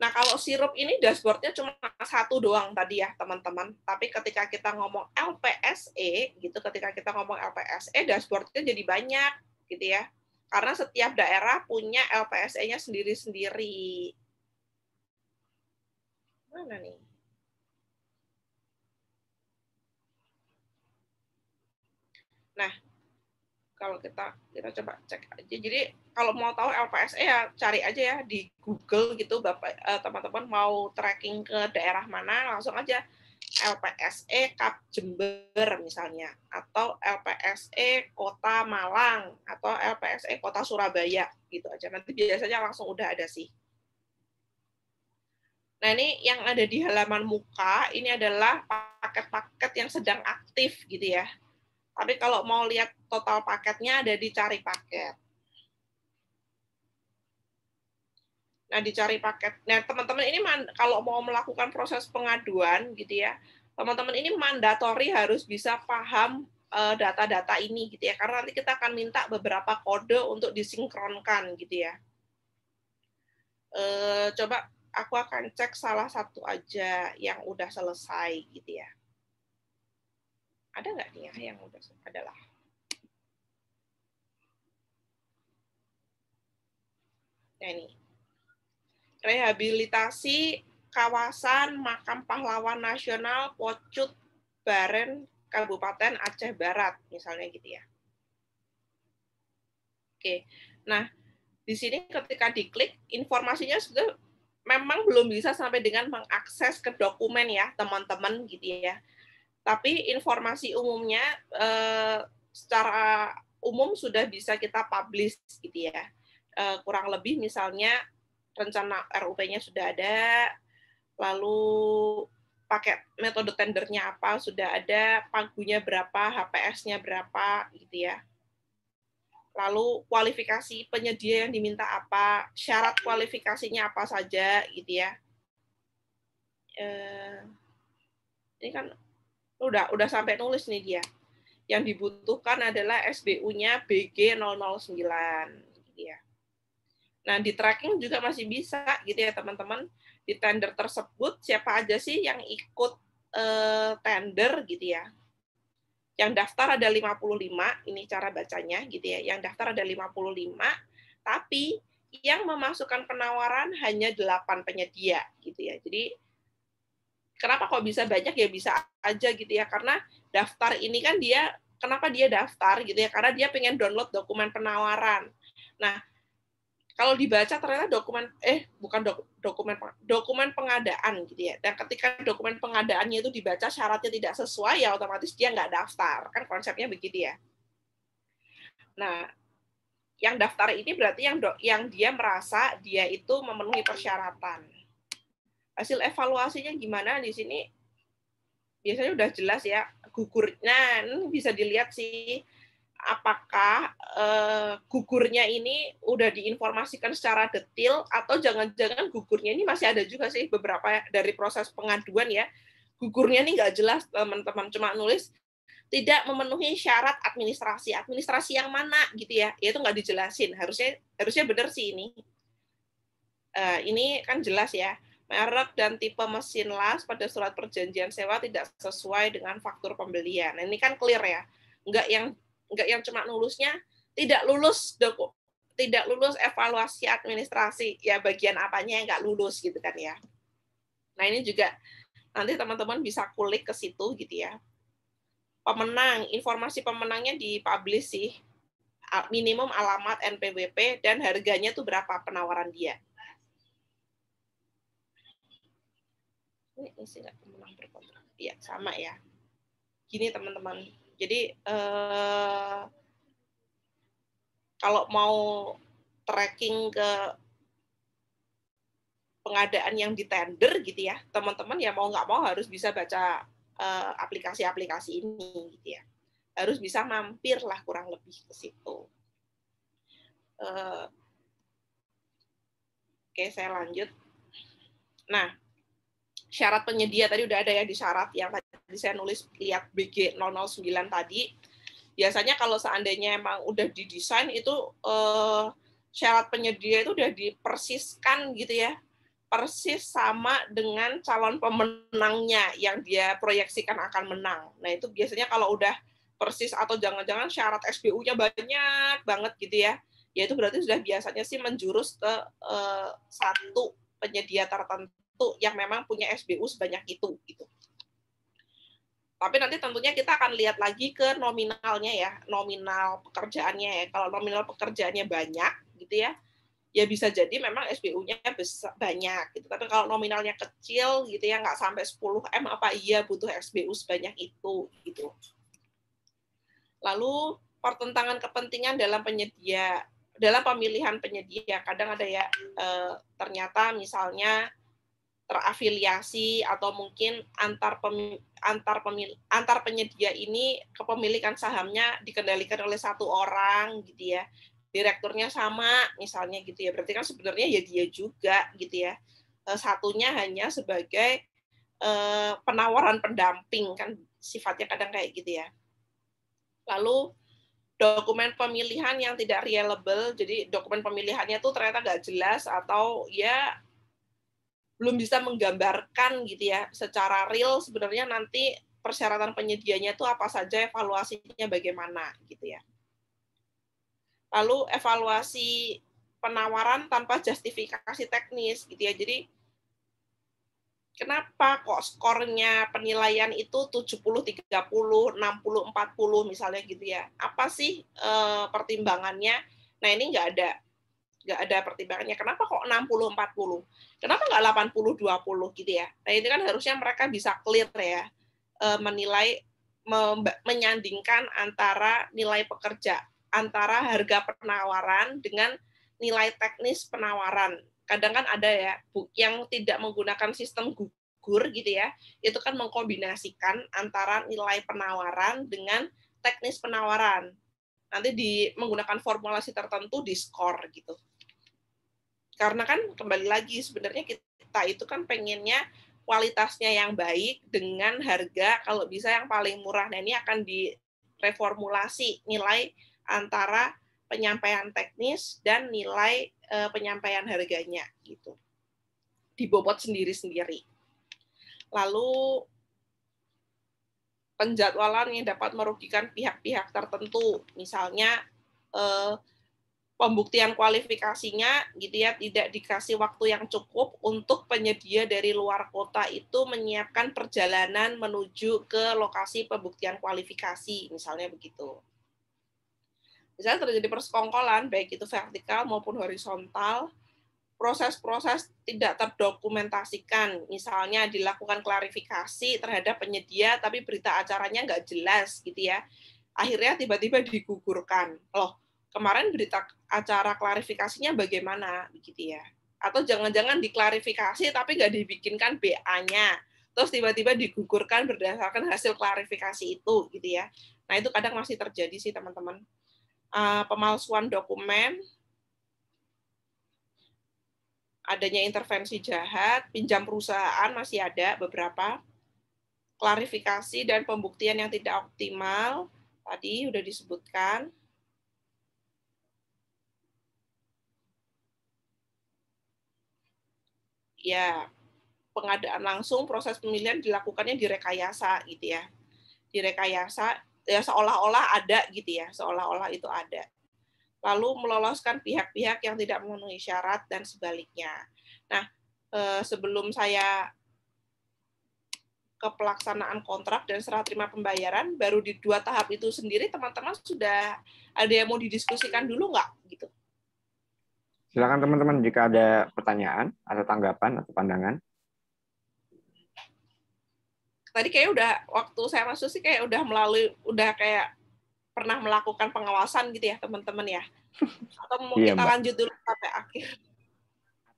Nah, kalau sirup ini dashboardnya cuma satu doang tadi ya, teman-teman. Tapi ketika kita ngomong LPSE, gitu, ketika kita ngomong LPSE, dashboardnya jadi banyak, gitu ya. Karena setiap daerah punya LPSE-nya sendiri-sendiri. Mana nih? Nah, kalau kita coba cek aja. Jadi kalau mau tahu LPSE ya cari aja ya di Google gitu, Bapak teman-teman mau tracking ke daerah mana langsung aja LPSE Kap Jember misalnya, atau LPSE Kota Malang, atau LPSE Kota Surabaya gitu aja. Nanti biasanya langsung udah ada sih. Nah, ini yang ada di halaman muka, ini adalah paket-paket yang sedang aktif gitu ya. Tapi kalau mau lihat total paketnya ada di cari paket. Nah, dicari paket. Nah, teman-teman ini kalau mau melakukan proses pengaduan gitu ya, teman-teman ini mandatori harus bisa paham data-data ini gitu ya. Karena nanti kita akan minta beberapa kode untuk disinkronkan gitu ya. Coba aku akan cek salah satu aja yang udah selesai gitu ya. Ada nggak nih ya yang udah selesai? Adalah. Nah, ini. Rehabilitasi kawasan Makam Pahlawan Nasional Pocut Baren Kabupaten Aceh Barat misalnya gitu ya. Oke. Nah, di sini ketika diklik informasinya sudah memang belum bisa sampai dengan mengakses ke dokumen ya, teman-teman gitu ya. Tapi informasi umumnya secara umum sudah bisa kita publish gitu ya. Kurang lebih misalnya rencana RUP-nya sudah ada, lalu pakai metode tendernya apa sudah ada, pagunya berapa, HPS-nya berapa gitu ya. Lalu kualifikasi penyedia yang diminta apa, syarat kualifikasinya apa saja gitu ya. Ini kan udah sampai nulis nih dia. Yang dibutuhkan adalah SBU-nya BG 009 gitu ya. Nah, di tracking juga masih bisa gitu ya, teman-teman. Di tender tersebut siapa aja sih yang ikut tender gitu ya. Yang daftar ada 55, ini cara bacanya gitu ya. Yang daftar ada 55, tapi yang memasukkan penawaran hanya 8 penyedia gitu ya. Jadi kenapa kok bisa banyak ya, bisa aja gitu ya, karena daftar ini kan dia, kenapa dia daftar gitu ya, karena dia pengen download dokumen penawaran. Nah, kalau dibaca ternyata dokumen pengadaan gitu ya. Dan ketika dokumen pengadaannya itu dibaca syaratnya tidak sesuai, ya otomatis dia nggak daftar. Kan konsepnya begitu ya. Nah, yang daftar ini berarti yang dia merasa dia itu memenuhi persyaratan. Hasil evaluasinya gimana di sini? Biasanya udah jelas ya, gugurnya bisa dilihat sih apakah gugurnya ini udah diinformasikan secara detail atau jangan-jangan gugurnya ini masih ada juga sih beberapa dari proses pengaduan ya. Gugurnya ini nggak jelas, teman-teman, cuma nulis tidak memenuhi syarat administrasi. Administrasi yang mana gitu ya? Ya itu nggak dijelasin. Harusnya benar sih ini. Ini kan jelas ya. Merek dan tipe mesin las pada surat perjanjian sewa tidak sesuai dengan faktur pembelian. Nah, ini kan clear ya. Enggak yang cuma nulisnya tidak lulus evaluasi administrasi, ya bagian apanya yang nggak lulus gitu kan ya. Nah, ini juga nanti teman-teman bisa kulik ke situ gitu ya. Pemenang, informasi pemenangnya dipublish sih. Minimum alamat NPWP dan harganya tuh berapa penawaran dia. Ini isi nggak pemenang berkontrak. Iya, sama ya. Gini teman-teman. Jadi kalau mau tracking ke pengadaan yang di tender gitu ya, teman-teman ya mau nggak mau harus bisa baca aplikasi-aplikasi ini gitu ya. Harus bisa mampir lah kurang lebih ke situ. Oke, saya lanjut. Nah, syarat penyedia tadi udah ada ya di syarat yang tadi saya nulis, lihat BG 009 tadi. Biasanya kalau seandainya emang udah didesain itu syarat penyedia itu udah dipersiskan gitu ya, persis sama dengan calon pemenangnya yang dia proyeksikan akan menang. Nah itu biasanya kalau udah persis atau jangan-jangan syarat SBU-nya banyak banget gitu ya, ya itu berarti sudah biasanya sih menjurus ke satu penyedia tertentu yang memang punya SBU sebanyak itu gitu. Tapi nanti tentunya kita akan lihat lagi ke nominalnya ya, nominal pekerjaannya ya. Kalau nominal pekerjaannya banyak gitu ya, ya bisa jadi memang SBU-nya banyak gitu. Tapi kalau nominalnya kecil gitu ya, nggak sampai 10M, apa iya butuh SBU sebanyak itu gitu. Lalu pertentangan kepentingan dalam pemilihan penyedia. Kadang ada ya ternyata misalnya terafiliasi atau mungkin antar penyedia ini kepemilikan sahamnya dikendalikan oleh satu orang gitu ya, direkturnya sama misalnya gitu ya, berarti kan sebenarnya ya dia juga gitu ya, satunya hanya sebagai penawaran pendamping kan sifatnya kadang kayak gitu ya. Lalu dokumen pemilihan yang tidak reliable, jadi dokumen pemilihannya tuh ternyata nggak jelas atau ya belum bisa menggambarkan gitu ya secara real sebenarnya nanti persyaratan penyedianya itu apa saja, evaluasinya bagaimana gitu ya. Lalu evaluasi penawaran tanpa justifikasi teknis gitu ya. Jadi kenapa kok skornya penilaian itu 70-30, 60-40 misalnya gitu ya. Apa sih pertimbangannya? Nah, ini nggak ada pertimbangannya. Kenapa kok 60-40? Kenapa nggak 80-20 gitu ya? Nah, ini kan harusnya mereka bisa clear ya, menilai, menyandingkan antara nilai pekerja, antara harga penawaran dengan nilai teknis penawaran. Kadang kan ada ya, yang tidak menggunakan sistem gugur gitu ya, itu kan mengkombinasikan antara nilai penawaran dengan teknis penawaran. Nanti menggunakan formulasi tertentu di skor gitu. Karena kan kembali lagi sebenarnya kita itu kan pengennya kualitasnya yang baik dengan harga kalau bisa yang paling murah. Nah, ini akan direformulasi nilai antara penyampaian teknis dan nilai penyampaian harganya gitu. Dibobot sendiri-sendiri. Lalu penjadwalan yang dapat merugikan pihak-pihak tertentu, misalnya pembuktian kualifikasinya gitu ya, tidak dikasih waktu yang cukup untuk penyedia dari luar kota itu menyiapkan perjalanan menuju ke lokasi pembuktian kualifikasi, misalnya begitu. Misalnya terjadi persekongkolan, baik itu vertikal maupun horizontal, proses-proses tidak terdokumentasikan, misalnya dilakukan klarifikasi terhadap penyedia, tapi berita acaranya nggak jelas gitu ya, akhirnya tiba-tiba digugurkan. Loh, kemarin berita acara klarifikasinya bagaimana begitu ya? Atau jangan-jangan diklarifikasi tapi nggak dibikinkan BA-nya, terus tiba-tiba digugurkan berdasarkan hasil klarifikasi itu gitu ya. Nah itu kadang masih terjadi sih teman-teman. Pemalsuan dokumen, adanya intervensi jahat, pinjam perusahaan masih ada beberapa, klarifikasi dan pembuktian yang tidak optimal, tadi sudah disebutkan. Ya, pengadaan langsung, proses pemilihan dilakukannya direkayasa gitu ya. Direkayasa, ya seolah-olah ada gitu ya, seolah-olah itu ada. Lalu meloloskan pihak-pihak yang tidak memenuhi syarat dan sebaliknya. Nah, sebelum saya ke pelaksanaan kontrak dan serah terima pembayaran, baru di 2 tahap itu sendiri teman-teman sudah ada yang mau didiskusikan dulu nggak? Gitu. Silakan teman-teman jika ada pertanyaan, atau tanggapan, atau pandangan. Tadi kayak udah, waktu saya masuk sih kayak udah kayak pernah melakukan pengawasan gitu ya teman-teman ya. Atau mau Iya, kita Mbak. lanjut dulu sampai akhir?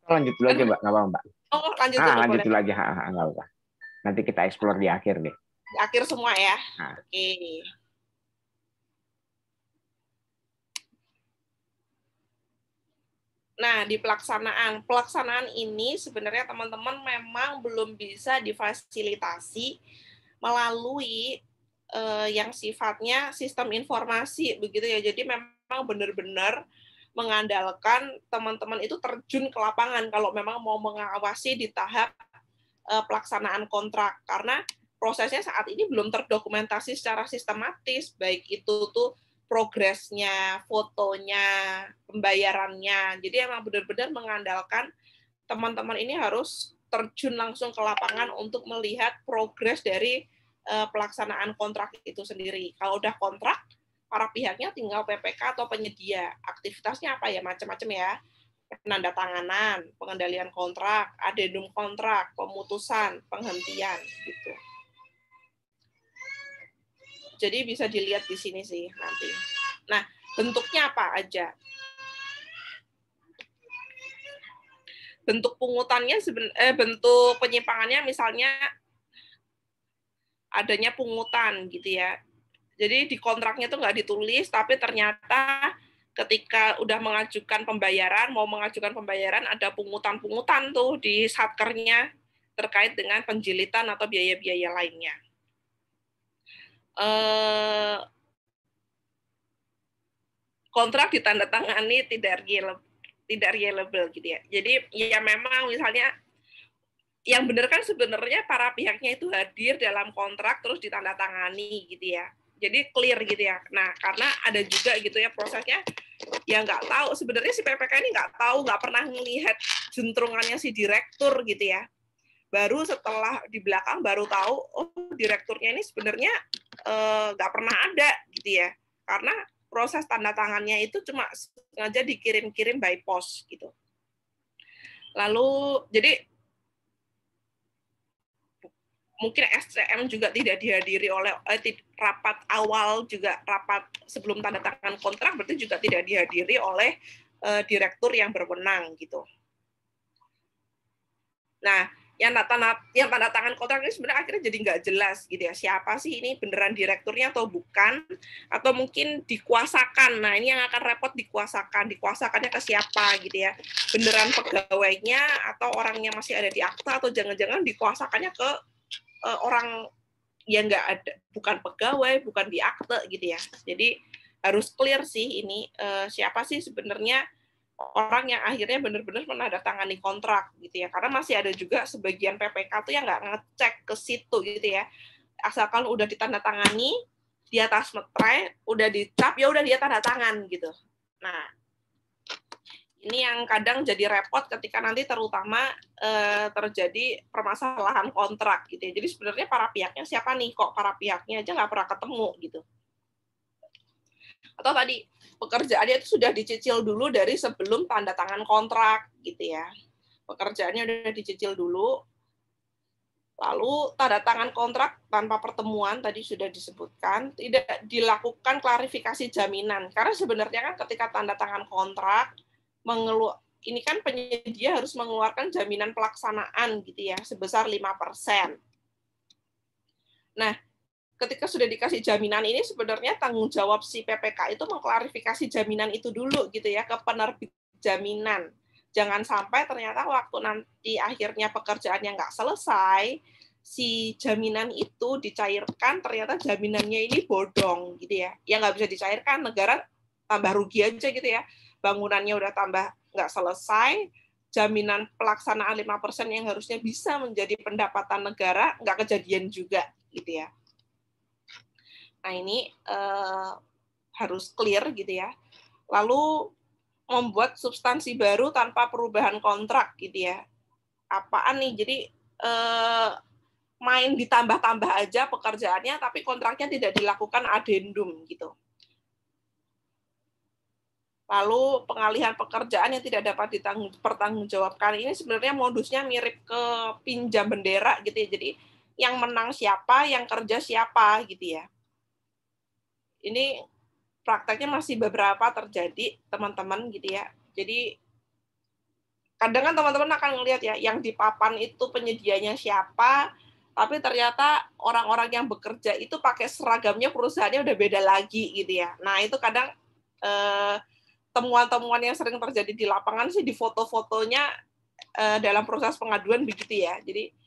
Lanjut dulu aja, Mbak. Nggak apa-apa, Mbak. Oh, lanjut dulu. Lanjut Boleh. dulu aja. Nggak apa-apa. Nanti kita explore di akhir deh. Di akhir semua ya. Nah. Oke. Nah, di pelaksanaan ini sebenarnya teman-teman memang belum bisa difasilitasi melalui yang sifatnya sistem informasi begitu ya. Jadi memang benar-benar mengandalkan teman-teman itu terjun ke lapangan kalau memang mau mengawasi di tahap pelaksanaan kontrak, karena prosesnya saat ini belum terdokumentasi secara sistematis, baik itu tuh progresnya, fotonya, pembayarannya. Jadi emang benar-benar mengandalkan teman-teman ini harus terjun langsung ke lapangan untuk melihat progres dari pelaksanaan kontrak itu sendiri. Kalau udah kontrak, para pihaknya tinggal PPK atau penyedia. Aktivitasnya apa ya? Macam-macam ya. Penandatanganan, pengendalian kontrak, adendum kontrak, pemutusan, penghentian gitu. Jadi bisa dilihat di sini sih nanti. Nah, bentuknya apa aja? Bentuk pungutannya bentuk penyimpangannya misalnya adanya pungutan gitu ya. Jadi di kontraknya itu nggak ditulis, tapi ternyata ketika udah mengajukan pembayaran, mau mengajukan pembayaran, ada pungutan-pungutan tuh di satkernya terkait dengan penjilitan atau biaya-biaya lainnya. Kontrak ditandatangani tidak reliable gitu ya. Jadi ya memang misalnya yang benar kan sebenarnya para pihaknya itu hadir dalam kontrak terus ditandatangani gitu ya. Jadi clear gitu ya. Nah, karena ada juga gitu ya prosesnya yang nggak tahu, sebenarnya si PPK ini nggak tahu, nggak pernah melihat juntrungannya si direktur gitu ya. Baru setelah di belakang baru tahu, oh direkturnya ini sebenarnya nggak pernah ada gitu ya. Karena proses tanda tangannya itu cuma sengaja dikirim-kirim by post gitu. Lalu jadi mungkin SCM juga tidak dihadiri oleh rapat awal, juga rapat sebelum tanda tangan kontrak berarti juga tidak dihadiri oleh direktur yang berwenang gitu. Nah, yang tanda tangan kontrak ini sebenarnya akhirnya jadi nggak jelas gitu ya, siapa sih ini, beneran direkturnya atau bukan, atau mungkin dikuasakan. Nah ini yang akan repot, dikuasakannya ke siapa gitu ya, beneran pegawainya atau orangnya masih ada di akta, atau jangan-jangan dikuasakannya ke orang yang nggak ada, bukan pegawai, bukan di akte gitu ya. Jadi harus clear sih ini siapa sih sebenarnya orang yang akhirnya benar-benar menandatangani kontrak gitu ya, karena masih ada juga sebagian PPK tuh yang nggak ngecek ke situ gitu ya, asalkan udah ditandatangani di atas meterai, udah dicap, ya udah dia tanda tangan gitu. Nah ini yang kadang jadi repot ketika nanti terutama terjadi permasalahan kontrak gitu ya. Jadi sebenarnya para pihaknya siapa nih, kok para pihaknya aja nggak pernah ketemu gitu. Atau tadi pekerjaannya itu sudah dicicil dulu dari sebelum tanda tangan kontrak gitu ya. Pekerjaannya udah dicicil dulu, lalu tanda tangan kontrak tanpa pertemuan tadi sudah disebutkan, tidak dilakukan klarifikasi jaminan. Karena sebenarnya kan ketika tanda tangan kontrak, ini kan penyedia harus mengeluarkan jaminan pelaksanaan gitu ya, sebesar 5%. Nah, ketika sudah dikasih jaminan ini sebenarnya tanggung jawab si PPK itu mengklarifikasi jaminan itu dulu gitu ya ke penerbit jaminan. Jangan sampai ternyata waktu nanti akhirnya pekerjaannya nggak selesai, si jaminan itu dicairkan, ternyata jaminannya ini bodong gitu ya. Yang nggak bisa dicairkan, negara tambah rugi aja gitu ya. Bangunannya udah tambah nggak selesai, jaminan pelaksanaan 5% yang harusnya bisa menjadi pendapatan negara nggak kejadian juga gitu ya. Nah ini harus clear gitu ya. Lalu membuat substansi baru tanpa perubahan kontrak gitu ya. Apaan nih? Jadi main ditambah-tambah aja pekerjaannya, tapi kontraknya tidak dilakukan adendum gitu. Lalu pengalihan pekerjaan yang tidak dapat dipertanggungjawabkan ini sebenarnya modusnya mirip ke pinjam bendera gitu ya. Jadi yang menang siapa, yang kerja siapa gitu ya. Ini prakteknya masih beberapa terjadi, teman-teman gitu ya. Jadi kadang kan teman-teman akan ngelihat ya, yang di papan itu penyedianya siapa, tapi ternyata orang-orang yang bekerja itu pakai seragamnya perusahaannya udah beda lagi gitu ya. Nah itu kadang temuan-temuan yang sering terjadi di lapangan sih di foto-fotonya dalam proses pengaduan begitu ya. Jadi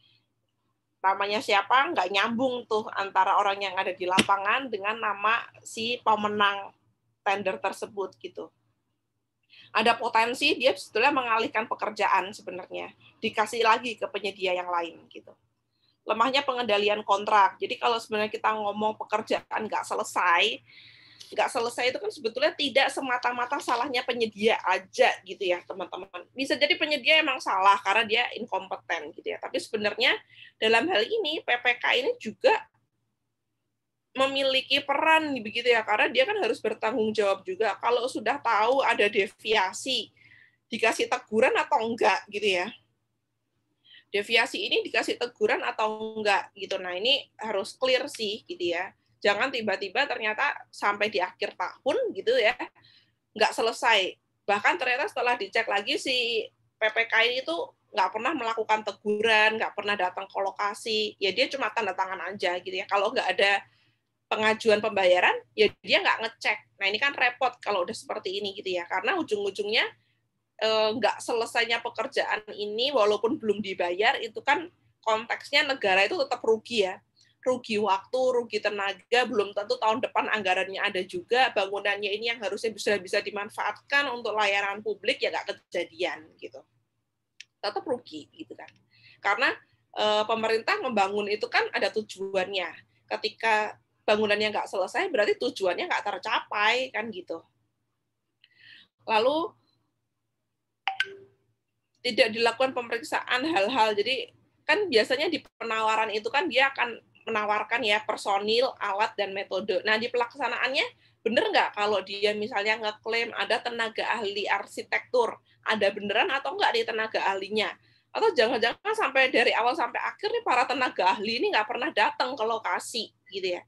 namanya siapa nggak nyambung tuh antara orang yang ada di lapangan dengan nama si pemenang tender tersebut gitu. Ada potensi dia sebetulnya mengalihkan pekerjaan sebenarnya, dikasih lagi ke penyedia yang lain gitu. Lemahnya pengendalian kontrak. Jadi kalau sebenarnya kita ngomong pekerjaan nggak selesai itu kan sebetulnya tidak semata-mata salahnya penyedia aja gitu ya teman-teman. Bisa jadi penyedia emang salah karena dia inkompeten gitu ya. Tapi sebenarnya dalam hal ini PPK ini juga memiliki peran begitu ya, karena dia kan harus bertanggung jawab juga. Kalau sudah tahu ada deviasi, dikasih teguran atau enggak gitu ya. Deviasi ini dikasih teguran atau enggak gitu. Nah, ini harus clear sih gitu ya. Jangan tiba-tiba ternyata sampai di akhir tahun gitu ya, nggak selesai. Bahkan ternyata setelah dicek lagi si PPK ini tuh nggak pernah melakukan teguran, nggak pernah datang ke lokasi, ya dia cuma tanda tangan aja gitu ya. Kalau nggak ada pengajuan pembayaran, ya dia nggak ngecek. Nah ini kan repot kalau udah seperti ini gitu ya, karena ujung-ujungnya nggak selesainya pekerjaan ini walaupun belum dibayar, itu kan konteksnya negara itu tetap rugi ya. Rugi waktu, rugi tenaga, belum tentu tahun depan anggarannya ada juga, bangunannya ini yang harusnya bisa dimanfaatkan untuk layanan publik ya nggak kejadian gitu. Tetap rugi gitu kan. Karena pemerintah membangun itu kan ada tujuannya. Ketika bangunannya nggak selesai, berarti tujuannya nggak tercapai, kan gitu. Lalu, tidak dilakukan pemeriksaan hal-hal, jadi kan biasanya di penawaran itu kan dia akan menawarkan ya personil, alat, dan metode. Nah, di pelaksanaannya, bener nggak kalau dia misalnya ngeklaim ada tenaga ahli arsitektur, ada beneran atau nggak di tenaga ahlinya? Atau jangan-jangan sampai dari awal sampai akhir nih para tenaga ahli ini nggak pernah datang ke lokasi, gitu ya.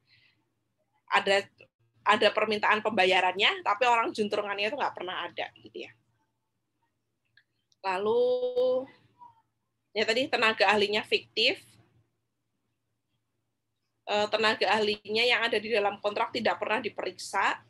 Ada permintaan pembayarannya, tapi orang juntrungannya itu nggak pernah ada, gitu ya. Lalu Ya tadi tenaga ahlinya fiktif, tenaga ahlinya yang ada di dalam kontrak tidak pernah diperiksa.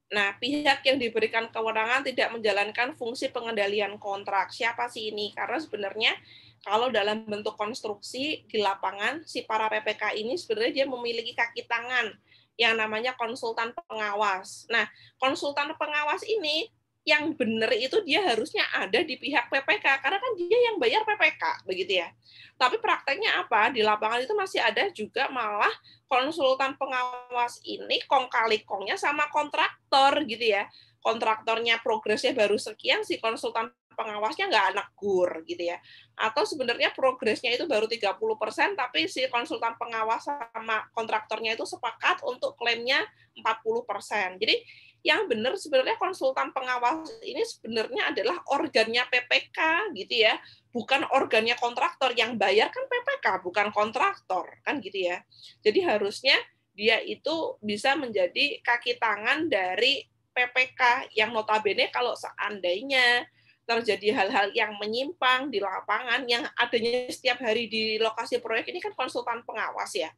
Nah, pihak yang diberikan kewenangan tidak menjalankan fungsi pengendalian kontrak. Siapa sih ini? Karena sebenarnya kalau dalam bentuk konstruksi di lapangan, si para PPK ini sebenarnya dia memiliki kaki tangan yang namanya konsultan pengawas. Nah, konsultan pengawas ini yang benar itu dia harusnya ada di pihak PPK, karena kan dia yang bayar PPK, begitu ya. Tapi prakteknya apa? Di lapangan itu masih ada juga malah konsultan pengawas ini kong kali kongnya sama kontraktor gitu ya. Kontraktornya progresnya baru sekian, si konsultan pengawasnya nggak negur gitu ya. Atau sebenarnya progresnya itu baru 30%, tapi si konsultan pengawas sama kontraktornya itu sepakat untuk klaimnya 40%. Jadi yang benar sebenarnya konsultan pengawas ini sebenarnya adalah organnya PPK gitu ya, bukan organnya kontraktor. Yang bayar kan PPK, bukan kontraktor kan gitu ya. Jadi harusnya dia itu bisa menjadi kaki tangan dari PPK yang notabene kalau seandainya terjadi hal-hal yang menyimpang di lapangan yang adanya setiap hari di lokasi proyek ini kan konsultan pengawas ya.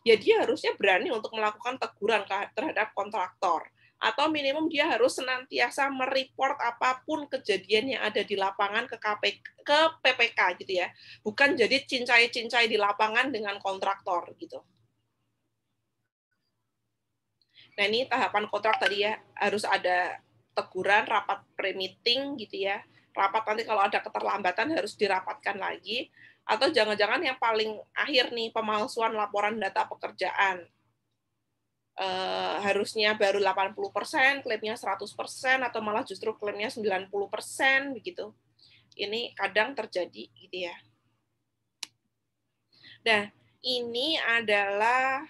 Ya dia harusnya berani untuk melakukan teguran terhadap kontraktor. Atau minimum dia harus senantiasa mereport apapun kejadian yang ada di lapangan ke PPK gitu ya. Bukan jadi cincai-cincai di lapangan dengan kontraktor gitu. Nah, ini tahapan kontrak tadi ya, harus ada teguran, rapat pre-meeting gitu ya. Rapat nanti kalau ada keterlambatan harus dirapatkan lagi. Atau jangan-jangan yang paling akhir nih, pemalsuan laporan data pekerjaan. Harusnya baru 80%, klaimnya 100%, atau malah justru klaimnya 90%, begitu. Ini kadang terjadi gitu ya. Nah, ini adalah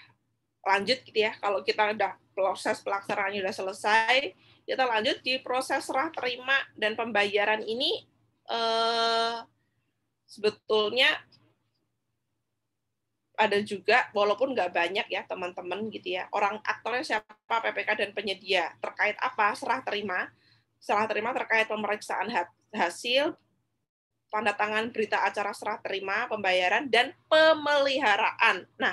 lanjut gitu ya, kalau kita udah proses pelaksanaannya udah selesai, kita lanjut di proses serah terima dan pembayaran ini sebetulnya ada juga, walaupun nggak banyak ya teman-teman gitu ya, orang aktornya siapa, PPK dan penyedia, terkait apa, serah terima terkait pemeriksaan hasil, tanda tangan berita acara serah terima, pembayaran, dan pemeliharaan. Nah,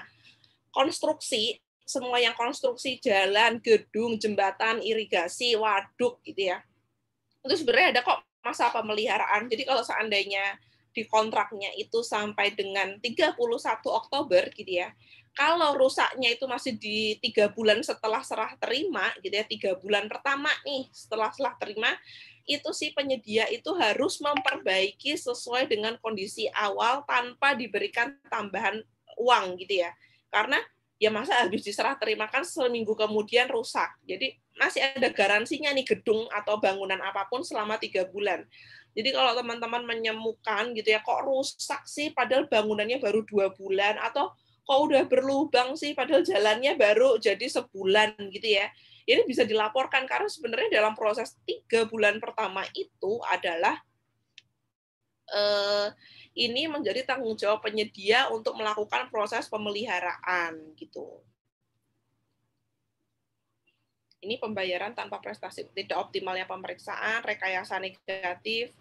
konstruksi, semua yang konstruksi jalan, gedung, jembatan, irigasi, waduk gitu ya. Itu sebenarnya ada kok masa pemeliharaan. Jadi kalau seandainya di kontraknya itu sampai dengan 31 Oktober gitu ya. Kalau rusaknya itu masih di 3 bulan setelah serah terima gitu ya, 3 bulan pertama nih setelah serah terima, itu si penyedia itu harus memperbaiki sesuai dengan kondisi awal tanpa diberikan tambahan uang gitu ya. Karena ya masa habis diserah terimakan seminggu kemudian rusak. Jadi masih ada garansinya nih gedung atau bangunan apapun selama 3 bulan. Jadi kalau teman-teman menemukan gitu ya, kok rusak sih padahal bangunannya baru 2 bulan, atau kok udah berlubang sih padahal jalannya baru jadi sebulan gitu ya. Ini bisa dilaporkan karena sebenarnya dalam proses 3 bulan pertama itu adalah ini menjadi tanggung jawab penyedia untuk melakukan proses pemeliharaan gitu. Ini pembayaran tanpa prestasi, tidak optimalnya pemeriksaan, rekayasa negatif,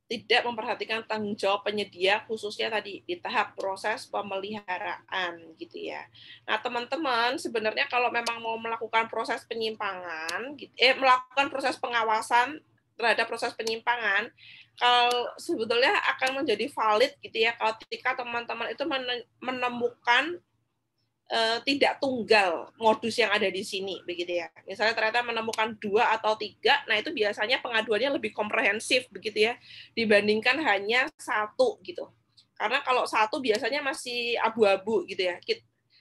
tidak memperhatikan tanggung jawab penyedia, khususnya tadi di tahap proses pemeliharaan gitu ya. Nah, teman-teman, sebenarnya kalau memang mau melakukan proses penyimpangan, melakukan proses pengawasan terhadap proses penyimpangan, kalau sebetulnya akan menjadi valid gitu ya, ketika teman-teman itu menemukan tidak tunggal modus yang ada di sini, begitu ya. Misalnya ternyata menemukan 2 atau 3, nah itu biasanya pengaduannya lebih komprehensif, begitu ya, dibandingkan hanya 1 gitu. Karena kalau 1 biasanya masih abu-abu gitu ya.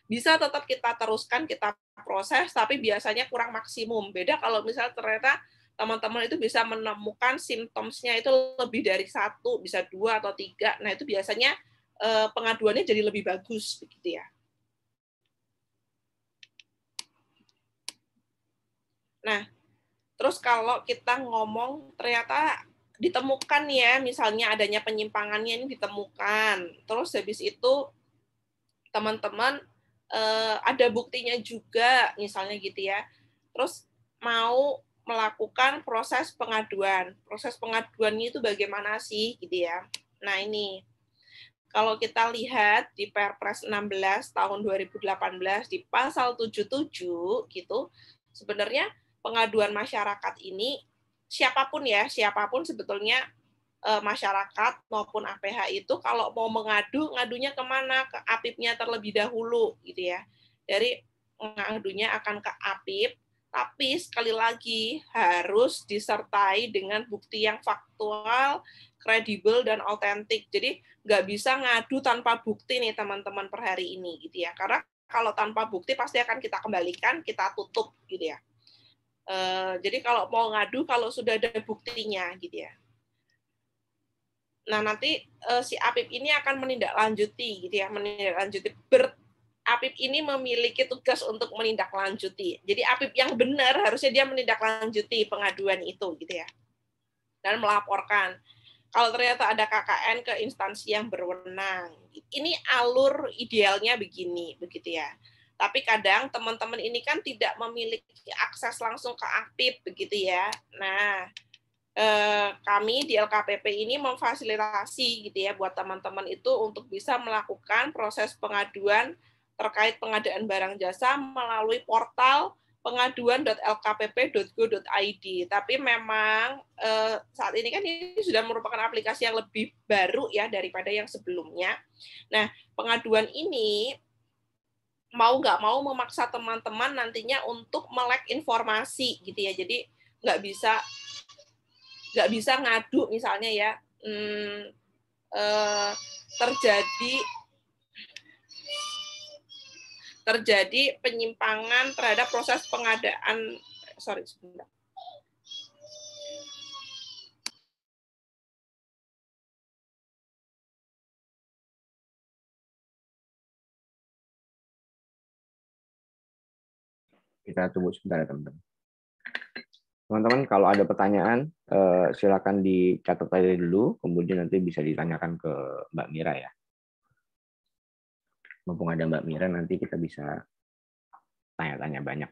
Bisa tetap kita teruskan, kita proses, tapi biasanya kurang maksimum. Beda kalau misalnya ternyata teman-teman itu bisa menemukan simptomnya itu lebih dari 1, bisa 2 atau 3, nah itu biasanya pengaduannya jadi lebih bagus, begitu ya. Nah, terus kalau kita ngomong ternyata ditemukan ya, misalnya adanya penyimpangannya ini ditemukan, terus habis itu teman-teman ada buktinya juga, misalnya gitu ya, terus mau melakukan proses pengaduan. Proses pengaduannya itu bagaimana sih, gitu ya. Nah, ini kalau kita lihat di Perpres 16 tahun 2018 di pasal 77 gitu, sebenarnya pengaduan masyarakat ini siapapun sebetulnya masyarakat maupun APH itu kalau mau mengadu, ngadunya kemana? Ke APIP-nya terlebih dahulu gitu ya. Dari ngadunya akan ke APIP, tapi sekali lagi harus disertai dengan bukti yang faktual, kredibel, dan autentik. Jadi nggak bisa ngadu tanpa bukti nih teman-teman per hari ini gitu ya. Karena kalau tanpa bukti pasti akan kita kembalikan, kita tutup gitu ya. Jadi kalau mau ngadu kalau sudah ada buktinya gitu ya. Nah, nanti si APIP ini akan menindaklanjuti gitu ya, APIP ini memiliki tugas untuk menindaklanjuti. Jadi APIP yang benar harusnya dia menindaklanjuti pengaduan itu gitu ya. Dan melaporkan. Kalau ternyata ada KKN ke instansi yang berwenang. Ini alur idealnya begini, begitu ya. Tapi kadang teman-teman ini kan tidak memiliki akses langsung ke APIP begitu ya. Nah, kami di LKPP ini memfasilitasi gitu ya buat teman-teman itu untuk bisa melakukan proses pengaduan terkait pengadaan barang jasa melalui portal pengaduan.lkpp.go.id. Tapi memang saat ini kan ini sudah merupakan aplikasi yang lebih baru ya daripada yang sebelumnya. Nah, pengaduan ini mau nggak mau memaksa teman-teman nantinya untuk melek informasi gitu ya. Jadi nggak bisa ngadu misalnya ya terjadi penyimpangan terhadap proses pengadaan sebentar. Kita tunggu sebentar ya teman-teman. Teman-teman kalau ada pertanyaan silakan dicatat aja dulu, kemudian nanti bisa ditanyakan ke Mbak Mira ya. Mumpung ada Mbak Mira nanti kita bisa tanya-tanya banyak.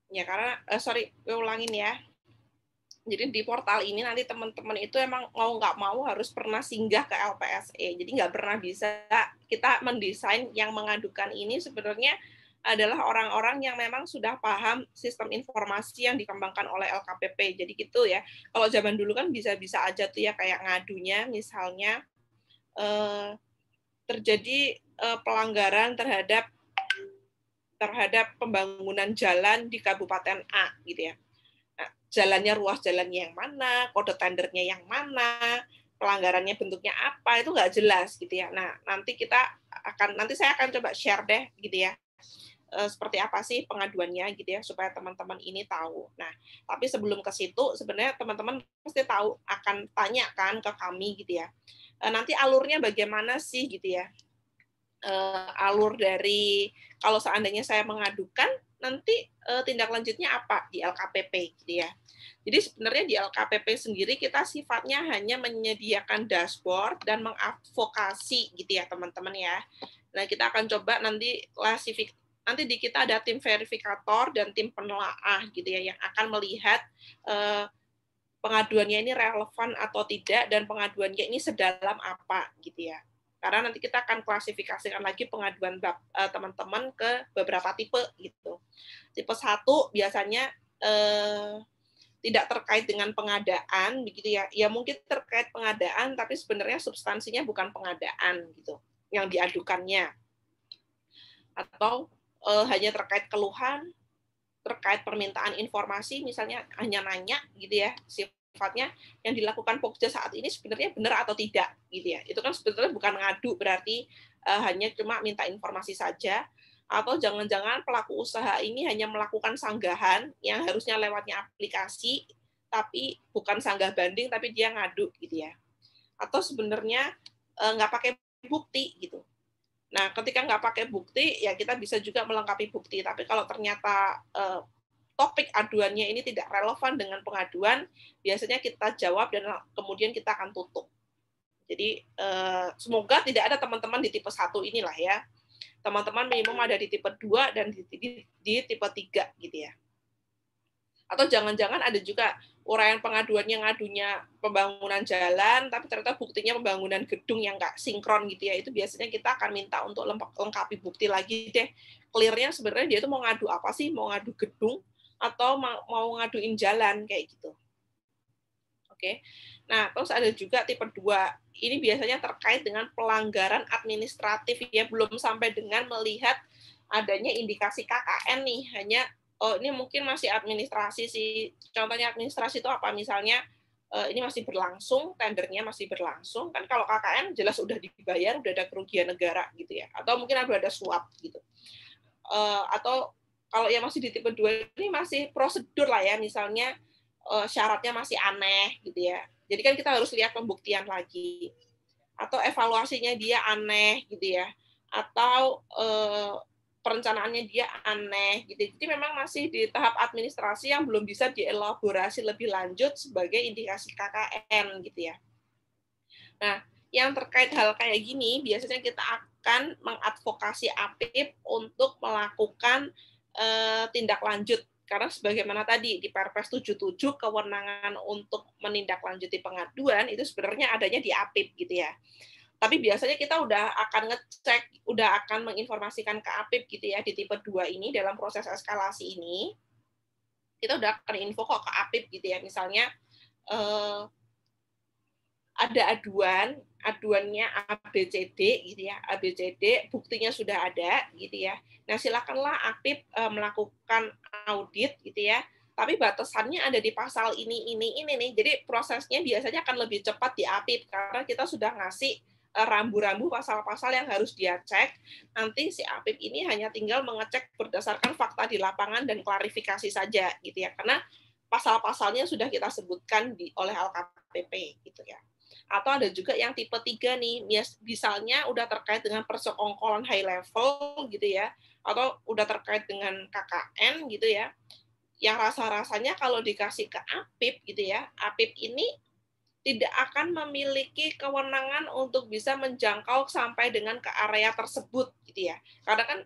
Ya karena gue ulangin ya. Jadi di portal ini nanti teman-teman itu emang mau nggak mau harus pernah singgah ke LPSE. Jadi nggak pernah bisa kita mendesain yang mengadukan ini sebenarnya adalah orang-orang yang memang sudah paham sistem informasi yang dikembangkan oleh LKPP. Jadi gitu ya. Kalau zaman dulu kan bisa-bisa aja tuh ya kayak ngadunya misalnya terjadi pelanggaran terhadap pembangunan jalan di Kabupaten A gitu ya. Nah, jalannya, ruas jalannya yang mana, kode tendernya yang mana, pelanggarannya bentuknya apa, itu nggak jelas gitu ya. Nah, nanti saya akan coba share deh gitu ya seperti apa sih pengaduannya gitu ya, supaya teman-teman ini tahu. Nah, tapi sebelum ke situ sebenarnya teman-teman pasti tahu akan tanya kan ke kami gitu ya. Nanti alurnya bagaimana sih gitu ya. Alur dari kalau seandainya saya mengadukan nanti tindak lanjutnya apa di LKPP gitu ya. Jadi sebenarnya di LKPP sendiri kita sifatnya hanya menyediakan dashboard dan mengadvokasi gitu ya teman-teman ya. Nah, kita akan coba nanti nanti di kita ada tim verifikator dan tim penelaah gitu ya yang akan melihat pengaduannya ini relevan atau tidak dan pengaduannya ini sedalam apa gitu ya. Karena nanti kita akan klasifikasikan lagi pengaduan teman-teman ke beberapa tipe gitu. Tipe 1 biasanya tidak terkait dengan pengadaan begitu ya. Ya mungkin terkait pengadaan tapi sebenarnya substansinya bukan pengadaan gitu yang diadukannya. Atau hanya terkait keluhan, terkait permintaan informasi, misalnya hanya nanya gitu ya, sifatnya yang dilakukan Pokja saat ini sebenarnya benar atau tidak gitu ya. Itu kan sebetulnya bukan ngadu, berarti hanya cuma minta informasi saja. Atau jangan-jangan pelaku usaha ini hanya melakukan sanggahan yang harusnya lewatnya aplikasi, tapi bukan sanggah banding, tapi dia ngadu gitu ya. Atau sebenarnya nggak pakai bukti gitu. Nah, ketika nggak pakai bukti, ya kita bisa juga melengkapi bukti. Tapi kalau ternyata topik aduannya ini tidak relevan dengan pengaduan, biasanya kita jawab dan kemudian kita akan tutup. Jadi, semoga tidak ada teman-teman di tipe 1 inilah ya. Teman-teman minimum ada di tipe 2 dan di tipe 3 gitu ya. Atau jangan-jangan ada juga uraian pengaduan yang ngadunya pembangunan jalan, tapi ternyata buktinya pembangunan gedung yang nggak sinkron gitu ya. Itu biasanya kita akan minta untuk lengkapi bukti lagi deh. Clear-nya sebenarnya dia itu mau ngadu apa sih? Mau ngadu gedung atau mau ngaduin jalan kayak gitu. Oke. Nah, terus ada juga tipe 2. Ini biasanya terkait dengan pelanggaran administratif ya, belum sampai dengan melihat adanya indikasi KKN nih, hanya ini mungkin masih administrasi sih. Contohnya administrasi itu apa? Misalnya ini masih berlangsung, tendernya masih berlangsung. Kan kalau KKN jelas udah dibayar, udah ada kerugian negara gitu ya. Atau mungkin ada suap gitu. Atau kalau yang masih di tipe 2 ini masih prosedur lah ya, misalnya syaratnya masih aneh gitu ya. Jadi kan kita harus lihat pembuktian lagi. Atau evaluasinya dia aneh gitu ya. Atau perencanaannya dia aneh gitu. Jadi memang masih di tahap administrasi yang belum bisa dielaborasi lebih lanjut sebagai indikasi KKN gitu ya. Nah, yang terkait hal kayak gini biasanya kita akan mengadvokasi APIP untuk melakukan tindak lanjut karena sebagaimana tadi di Perpres 77 kewenangan untuk menindaklanjuti pengaduan itu sebenarnya adanya di APIP gitu ya. Tapi biasanya kita udah akan ngecek, udah akan menginformasikan ke APIP gitu ya, di tipe 2 ini dalam proses eskalasi ini, kita udah akan info kok ke APIP gitu ya, misalnya ada aduannya ABCD gitu ya, ABCD, buktinya sudah ada gitu ya. Nah, silakanlah APIP melakukan audit gitu ya, tapi batasannya ada di pasal ini nih. Jadi prosesnya biasanya akan lebih cepat di APIP karena kita sudah ngasih rambu-rambu pasal-pasal yang harus dia cek. Nanti si APIP ini hanya tinggal mengecek berdasarkan fakta di lapangan dan klarifikasi saja gitu ya. Karena pasal-pasalnya sudah kita sebutkan oleh LKPP gitu ya. Atau ada juga yang tipe 3 nih, misalnya udah terkait dengan persekongkolan high level gitu ya, atau udah terkait dengan KKN gitu ya. Yang rasa-rasanya kalau dikasih ke APIP gitu ya, APIP ini tidak akan memiliki kewenangan untuk bisa menjangkau sampai dengan ke area tersebut gitu ya. Karena kan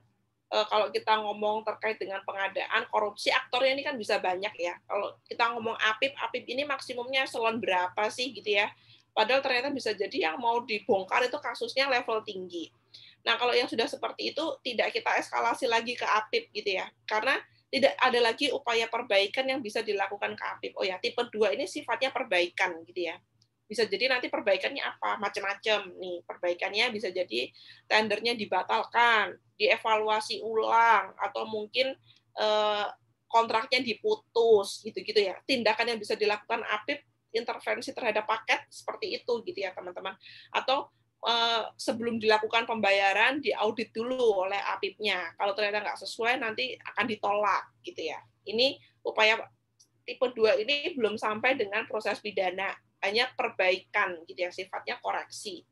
kalau kita ngomong terkait dengan pengadaan korupsi, aktornya ini kan bisa banyak ya. Kalau kita ngomong APIP, APIP ini maksimumnya eselon berapa sih gitu ya. Padahal ternyata bisa jadi yang mau dibongkar itu kasusnya level tinggi. Nah, kalau yang sudah seperti itu tidak kita eskalasi lagi ke APIP gitu ya. Karena tidak ada lagi upaya perbaikan yang bisa dilakukan ke APIP. Oh ya, tipe 2 ini sifatnya perbaikan gitu ya. Bisa jadi nanti perbaikannya apa? Macam-macam nih. Perbaikannya bisa jadi tendernya dibatalkan, dievaluasi ulang, atau mungkin kontraknya diputus gitu-gitu ya. Tindakan yang bisa dilakukan APIP intervensi terhadap paket seperti itu gitu ya, teman-teman. Atau sebelum dilakukan pembayaran diaudit dulu oleh APIP-nya. Kalau ternyata nggak sesuai nanti akan ditolak gitu ya. Ini upaya tipe 2 ini belum sampai dengan proses pidana, hanya perbaikan gitu ya, sifatnya koreksi.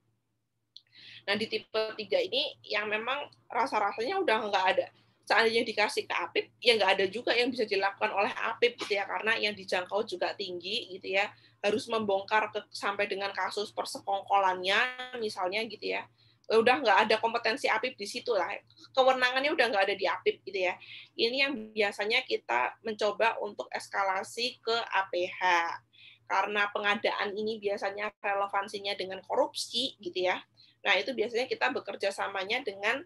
Nah, di tipe 3 ini yang memang rasa-rasanya udah nggak ada. Seandainya dikasih ke APIP, ya nggak ada juga yang bisa dilakukan oleh APIP gitu ya, karena yang dijangkau juga tinggi gitu ya, harus membongkar sampai dengan kasus persekongkolannya misalnya gitu ya. Udah nggak ada kompetensi APIP di situ lah, kewenangannya udah nggak ada di APIP gitu ya. Ini yang biasanya kita mencoba untuk eskalasi ke APH. Karena pengadaan ini biasanya relevansinya dengan korupsi gitu ya. Nah, itu biasanya kita bekerja samanya dengan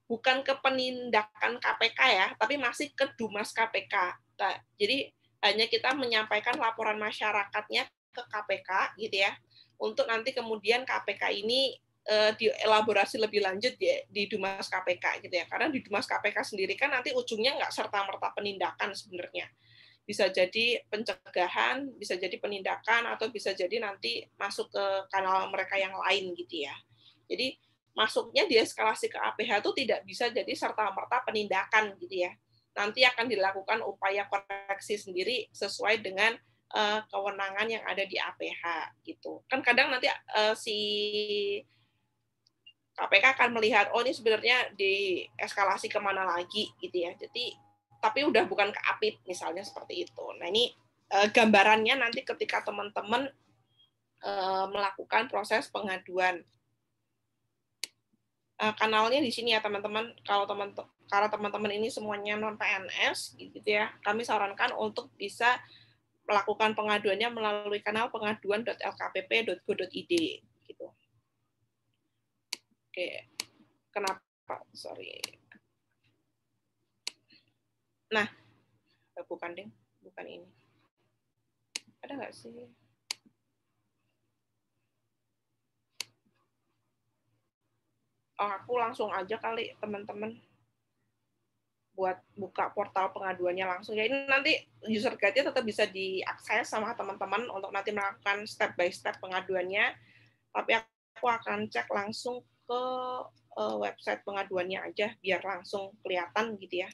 bukan ke penindakan KPK ya, tapi masih ke Dumas KPK. Nah, jadi hanya kita menyampaikan laporan masyarakatnya ke KPK gitu ya, untuk nanti kemudian KPK ini dielaborasi lebih lanjut ya di Dumas KPK gitu ya. Karena di Dumas KPK sendiri kan nanti ujungnya nggak serta-merta penindakan sebenarnya. Bisa jadi pencegahan, bisa jadi penindakan, atau bisa jadi nanti masuk ke kanal mereka yang lain gitu ya. Jadi masuknya di eskalasi ke APH itu tidak bisa jadi serta-merta penindakan gitu ya. Nanti akan dilakukan upaya koreksi sendiri sesuai dengan kewenangan yang ada di APH gitu. Kan kadang nanti si KPK akan melihat, oh ini sebenarnya di eskalasi kemana lagi gitu ya. Jadi tapi udah bukan ke APIP misalnya seperti itu. Nah ini gambarannya nanti ketika teman-teman melakukan proses pengaduan. Kanalnya di sini ya teman-teman. Karena teman-teman ini semuanya non PNS gitu ya, kami sarankan untuk bisa melakukan pengaduannya melalui kanal pengaduan.lkpp.go.id gitu. Oke. Kenapa? Sorry. Nah, bukan deh, bukan ini. Ada nggak sih? Oh, aku langsung aja kali teman-teman buat buka portal pengaduannya langsung. Ya ini nanti user guide-nya tetap bisa diakses sama teman-teman untuk nanti melakukan step by step pengaduannya. Tapi aku akan cek langsung ke website pengaduannya aja biar langsung kelihatan gitu ya.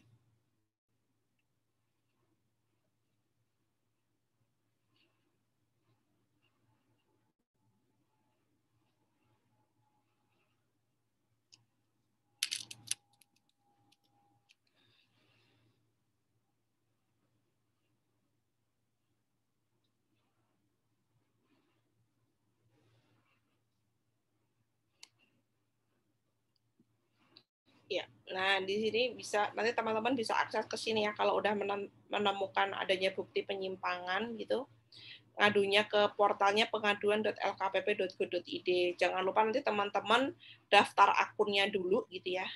Ya, nah di sini bisa nanti teman-teman bisa akses ke sini ya kalau udah menemukan adanya bukti penyimpangan gitu. Ngadunya ke portalnya pengaduan.lkpp.go.id. Jangan lupa nanti teman-teman daftar akunnya dulu gitu ya.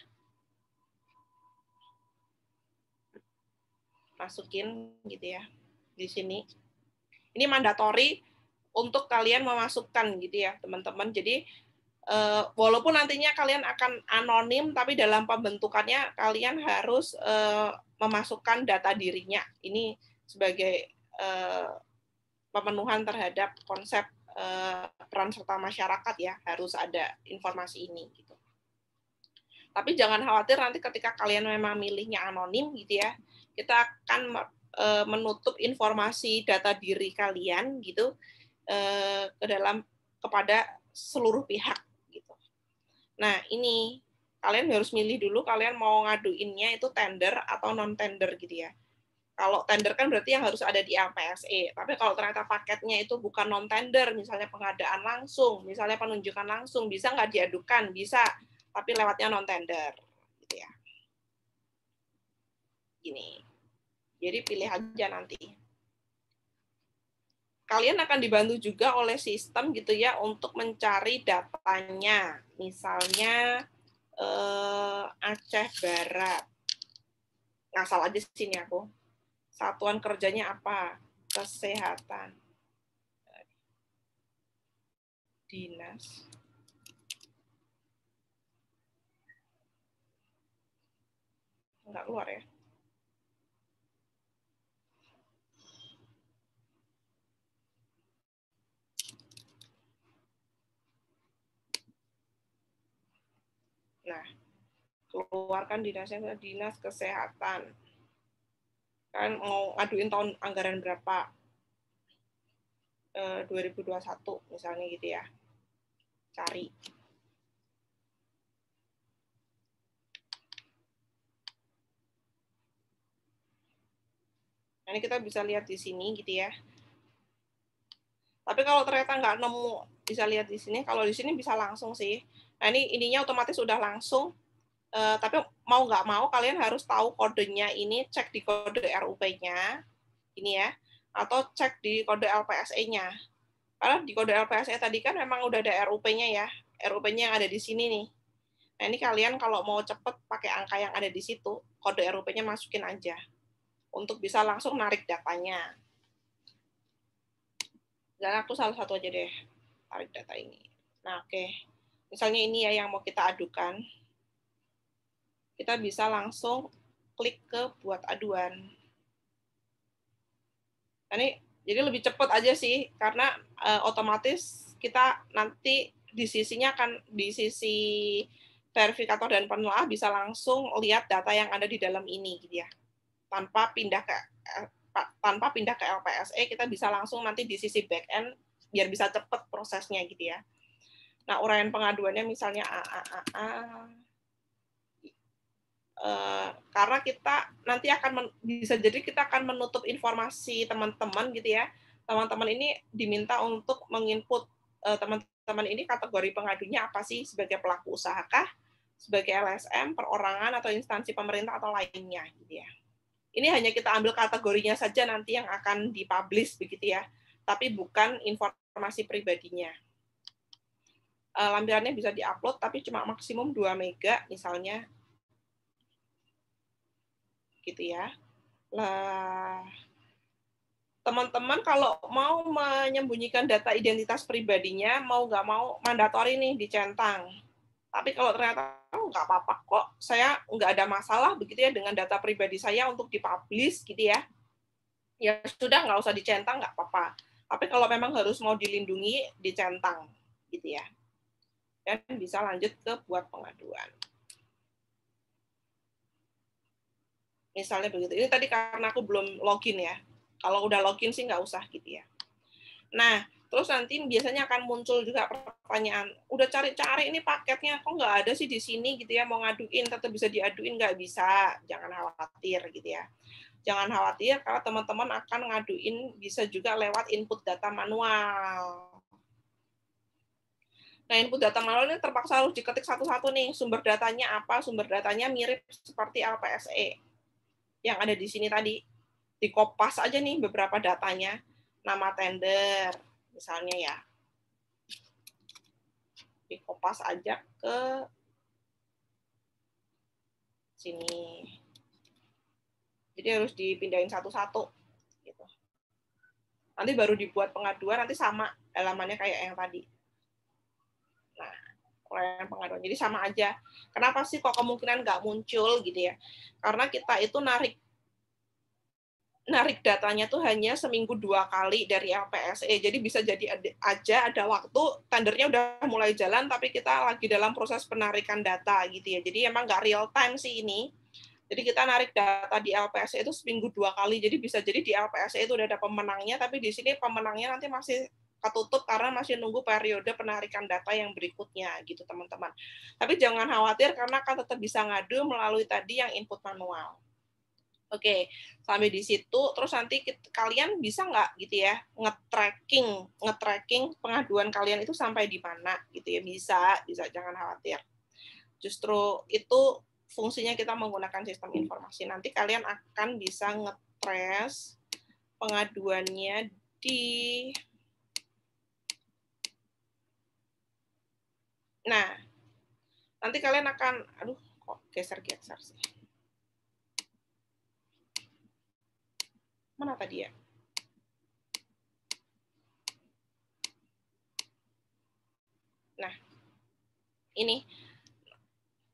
Masukin gitu ya di sini. Ini mandatori untuk kalian memasukkan gitu ya, teman-teman. Jadi walaupun nantinya kalian akan anonim, tapi dalam pembentukannya kalian harus memasukkan data dirinya. Ini sebagai pemenuhan terhadap konsep peran serta masyarakat ya, harus ada informasi ini gitu. Tapi jangan khawatir nanti ketika kalian memang milihnya anonim gitu ya, kita akan menutup informasi data diri kalian gitu kepada seluruh pihak gitu. Nah, ini kalian harus milih dulu kalian mau ngaduinnya itu tender atau non tender gitu ya. Kalau tender kan berarti yang harus ada di LPSE. Tapi kalau ternyata paketnya itu bukan non tender, misalnya pengadaan langsung, misalnya penunjukan langsung, bisa nggak diadukan? Bisa, tapi lewatnya non tender gitu ya. Gini. Jadi pilih aja nanti. Kalian akan dibantu juga oleh sistem gitu ya untuk mencari datanya. Misalnya Aceh Barat. Ngasal aja sini aku. Satuan kerjanya apa? Kesehatan. Dinas. Nggak keluar ya. Nah, keluarkan dinas kesehatan. Kan mau ngaduin tahun anggaran berapa? 2021 misalnya gitu ya. Cari. Nah, ini kita bisa lihat di sini gitu ya. Tapi kalau ternyata nggak nemu, bisa lihat di sini. Kalau di sini bisa langsung sih. Nah, ininya otomatis udah langsung. Tapi mau nggak mau kalian harus tahu kodenya ini, cek di kode RUP-nya, ini ya, atau cek di kode LPSE-nya. Karena di kode LPSE tadi kan memang udah ada RUP-nya ya, RUP-nya yang ada di sini nih. Nah, ini kalian kalau mau cepet pakai angka yang ada di situ, kode RUP-nya masukin aja, untuk bisa langsung narik datanya. Dan aku salah satu aja deh, tarik data ini. Nah, oke. Misalnya ini ya yang mau kita adukan. Kita bisa langsung klik ke buat aduan. Nah, ini jadi lebih cepat aja sih, karena otomatis kita nanti di sisi verifikator dan penelaah bisa langsung lihat data yang ada di dalam ini, gitu ya. Tanpa pindah ke LPSE, kita bisa langsung nanti di sisi back end biar bisa cepat prosesnya, gitu ya. Nah, uraian pengaduannya misalnya karena kita nanti bisa jadi kita akan menutup informasi teman-teman gitu ya. Teman-teman ini diminta untuk menginput teman-teman ini kategori pengadunya apa sih, sebagai pelaku usahakah, sebagai LSM, perorangan atau instansi pemerintah atau lainnya gitu ya. Ini hanya kita ambil kategorinya saja nanti yang akan dipublish begitu ya, tapi bukan informasi pribadinya. Lampirannya bisa diupload tapi cuma maksimum 2 mega misalnya. Gitu ya. Lah, teman-teman kalau mau menyembunyikan data identitas pribadinya, mau nggak mau mandatori nih dicentang. Tapi kalau ternyata nggak apa-apa kok, saya nggak ada masalah begitu ya dengan data pribadi saya untuk dipublish gitu ya. Ya sudah, nggak usah dicentang, nggak apa-apa. Tapi kalau memang harus mau dilindungi, dicentang gitu ya. Dan bisa lanjut ke buat pengaduan. Misalnya begitu. Ini tadi karena aku belum login ya. Kalau udah login sih nggak usah gitu ya. Nah, terus nanti biasanya akan muncul juga pertanyaan, udah cari-cari ini paketnya, kok nggak ada sih di sini gitu ya, mau ngaduin, tetap bisa diaduin, nggak bisa. Jangan khawatir gitu ya. Jangan khawatir, karena teman-teman akan ngaduin bisa juga lewat input data manual. Nah, input data manual ini terpaksa harus diketik satu-satu nih, sumber datanya apa, sumber datanya mirip seperti LPSE yang ada di sini tadi. Dikopas aja nih beberapa datanya, nama tender, misalnya ya. Dikopas aja ke sini. Jadi harus dipindahin satu-satu. Gitu. Nanti baru dibuat pengaduan, nanti sama halamannya kayak yang tadi. Nah, uraian pengaduan. Jadi sama aja. Kenapa sih kok kemungkinan nggak muncul gitu ya? Karena kita itu narik datanya tuh hanya seminggu 2 kali dari LPSE. Jadi bisa jadi aja ada waktu tendernya udah mulai jalan, tapi kita lagi dalam proses penarikan data gitu ya. Jadi emang nggak real time sih ini. Jadi kita narik data di LPSE itu seminggu 2 kali. Jadi bisa jadi di LPSE itu udah ada pemenangnya, tapi di sini pemenangnya nanti masih ketutup karena masih nunggu periode penarikan data yang berikutnya gitu teman-teman. Tapi jangan khawatir karena kan tetap bisa ngadu melalui tadi yang input manual. Oke, sampai di situ, terus nanti kalian bisa nggak gitu ya nge-tracking pengaduan kalian itu sampai di mana gitu ya, bisa, jangan khawatir. Justru itu fungsinya kita menggunakan sistem informasi. Nanti kalian akan bisa nge-trace pengaduannya di. Nah, nanti kalian akan, aduh kok geser-geser sih. Mana tadi ya? Nah, ini.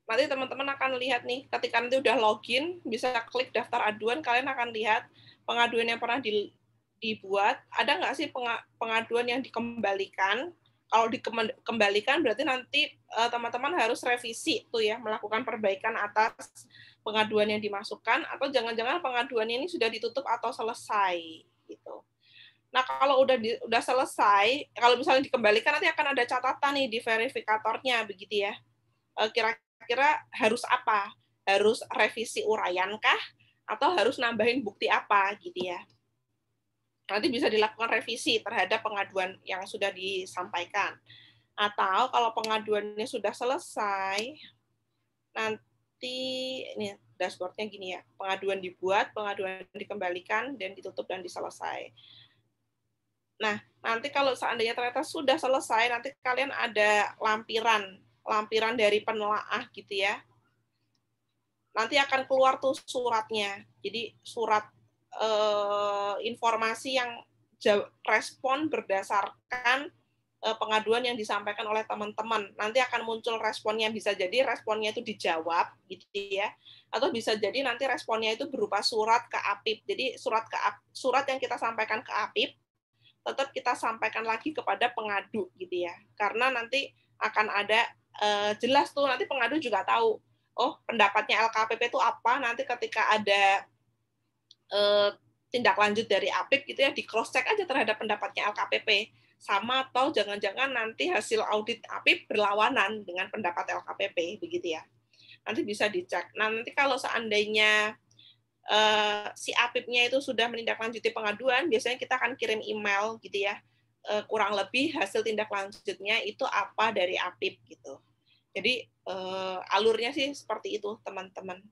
Nanti teman-teman akan lihat nih, ketika nanti udah login, bisa klik daftar aduan, kalian akan lihat pengaduan yang pernah dibuat, ada nggak sih pengaduan yang dikembalikan, Kalau dikembalikan berarti nanti teman-teman harus revisi tuh ya, melakukan perbaikan atas pengaduan yang dimasukkan, atau jangan-jangan pengaduannya ini sudah ditutup atau selesai gitu. Nah, kalau udah selesai, kalau misalnya dikembalikan nanti akan ada catatan nih di verifikatornya begitu ya. Kira-kira harus apa? Harus revisi uraian kah? Atau harus nambahin bukti apa gitu ya. Nanti bisa dilakukan revisi terhadap pengaduan yang sudah disampaikan. Atau kalau pengaduannya sudah selesai, nanti ini dashboardnya gini ya, pengaduan dibuat, pengaduan dikembalikan, dan ditutup dan diselesai. Nah, nanti kalau seandainya ternyata sudah selesai, nanti kalian ada lampiran dari penelaah gitu ya. Nanti akan keluar tuh suratnya. Jadi surat informasi yang respon berdasarkan pengaduan yang disampaikan oleh teman-teman. Nanti akan muncul responnya, bisa jadi responnya itu dijawab gitu ya, atau bisa jadi nanti responnya itu berupa surat ke APIP. Jadi surat yang kita sampaikan ke APIP tetap kita sampaikan lagi kepada pengadu gitu ya. Karena nanti akan ada jelas tuh, nanti pengadu juga tahu, oh pendapatnya LKPP itu apa, nanti ketika ada tindak lanjut dari APIP gitu ya, di cross check aja terhadap pendapatnya LKPP, sama atau jangan-jangan nanti hasil audit APIP berlawanan dengan pendapat LKPP begitu ya. Nanti bisa dicek. Nah, nanti kalau seandainya si APIP-nya itu sudah menindaklanjuti pengaduan, biasanya kita akan kirim email gitu ya, kurang lebih hasil tindak lanjutnya itu apa dari APIP gitu. Jadi alurnya sih seperti itu teman-teman.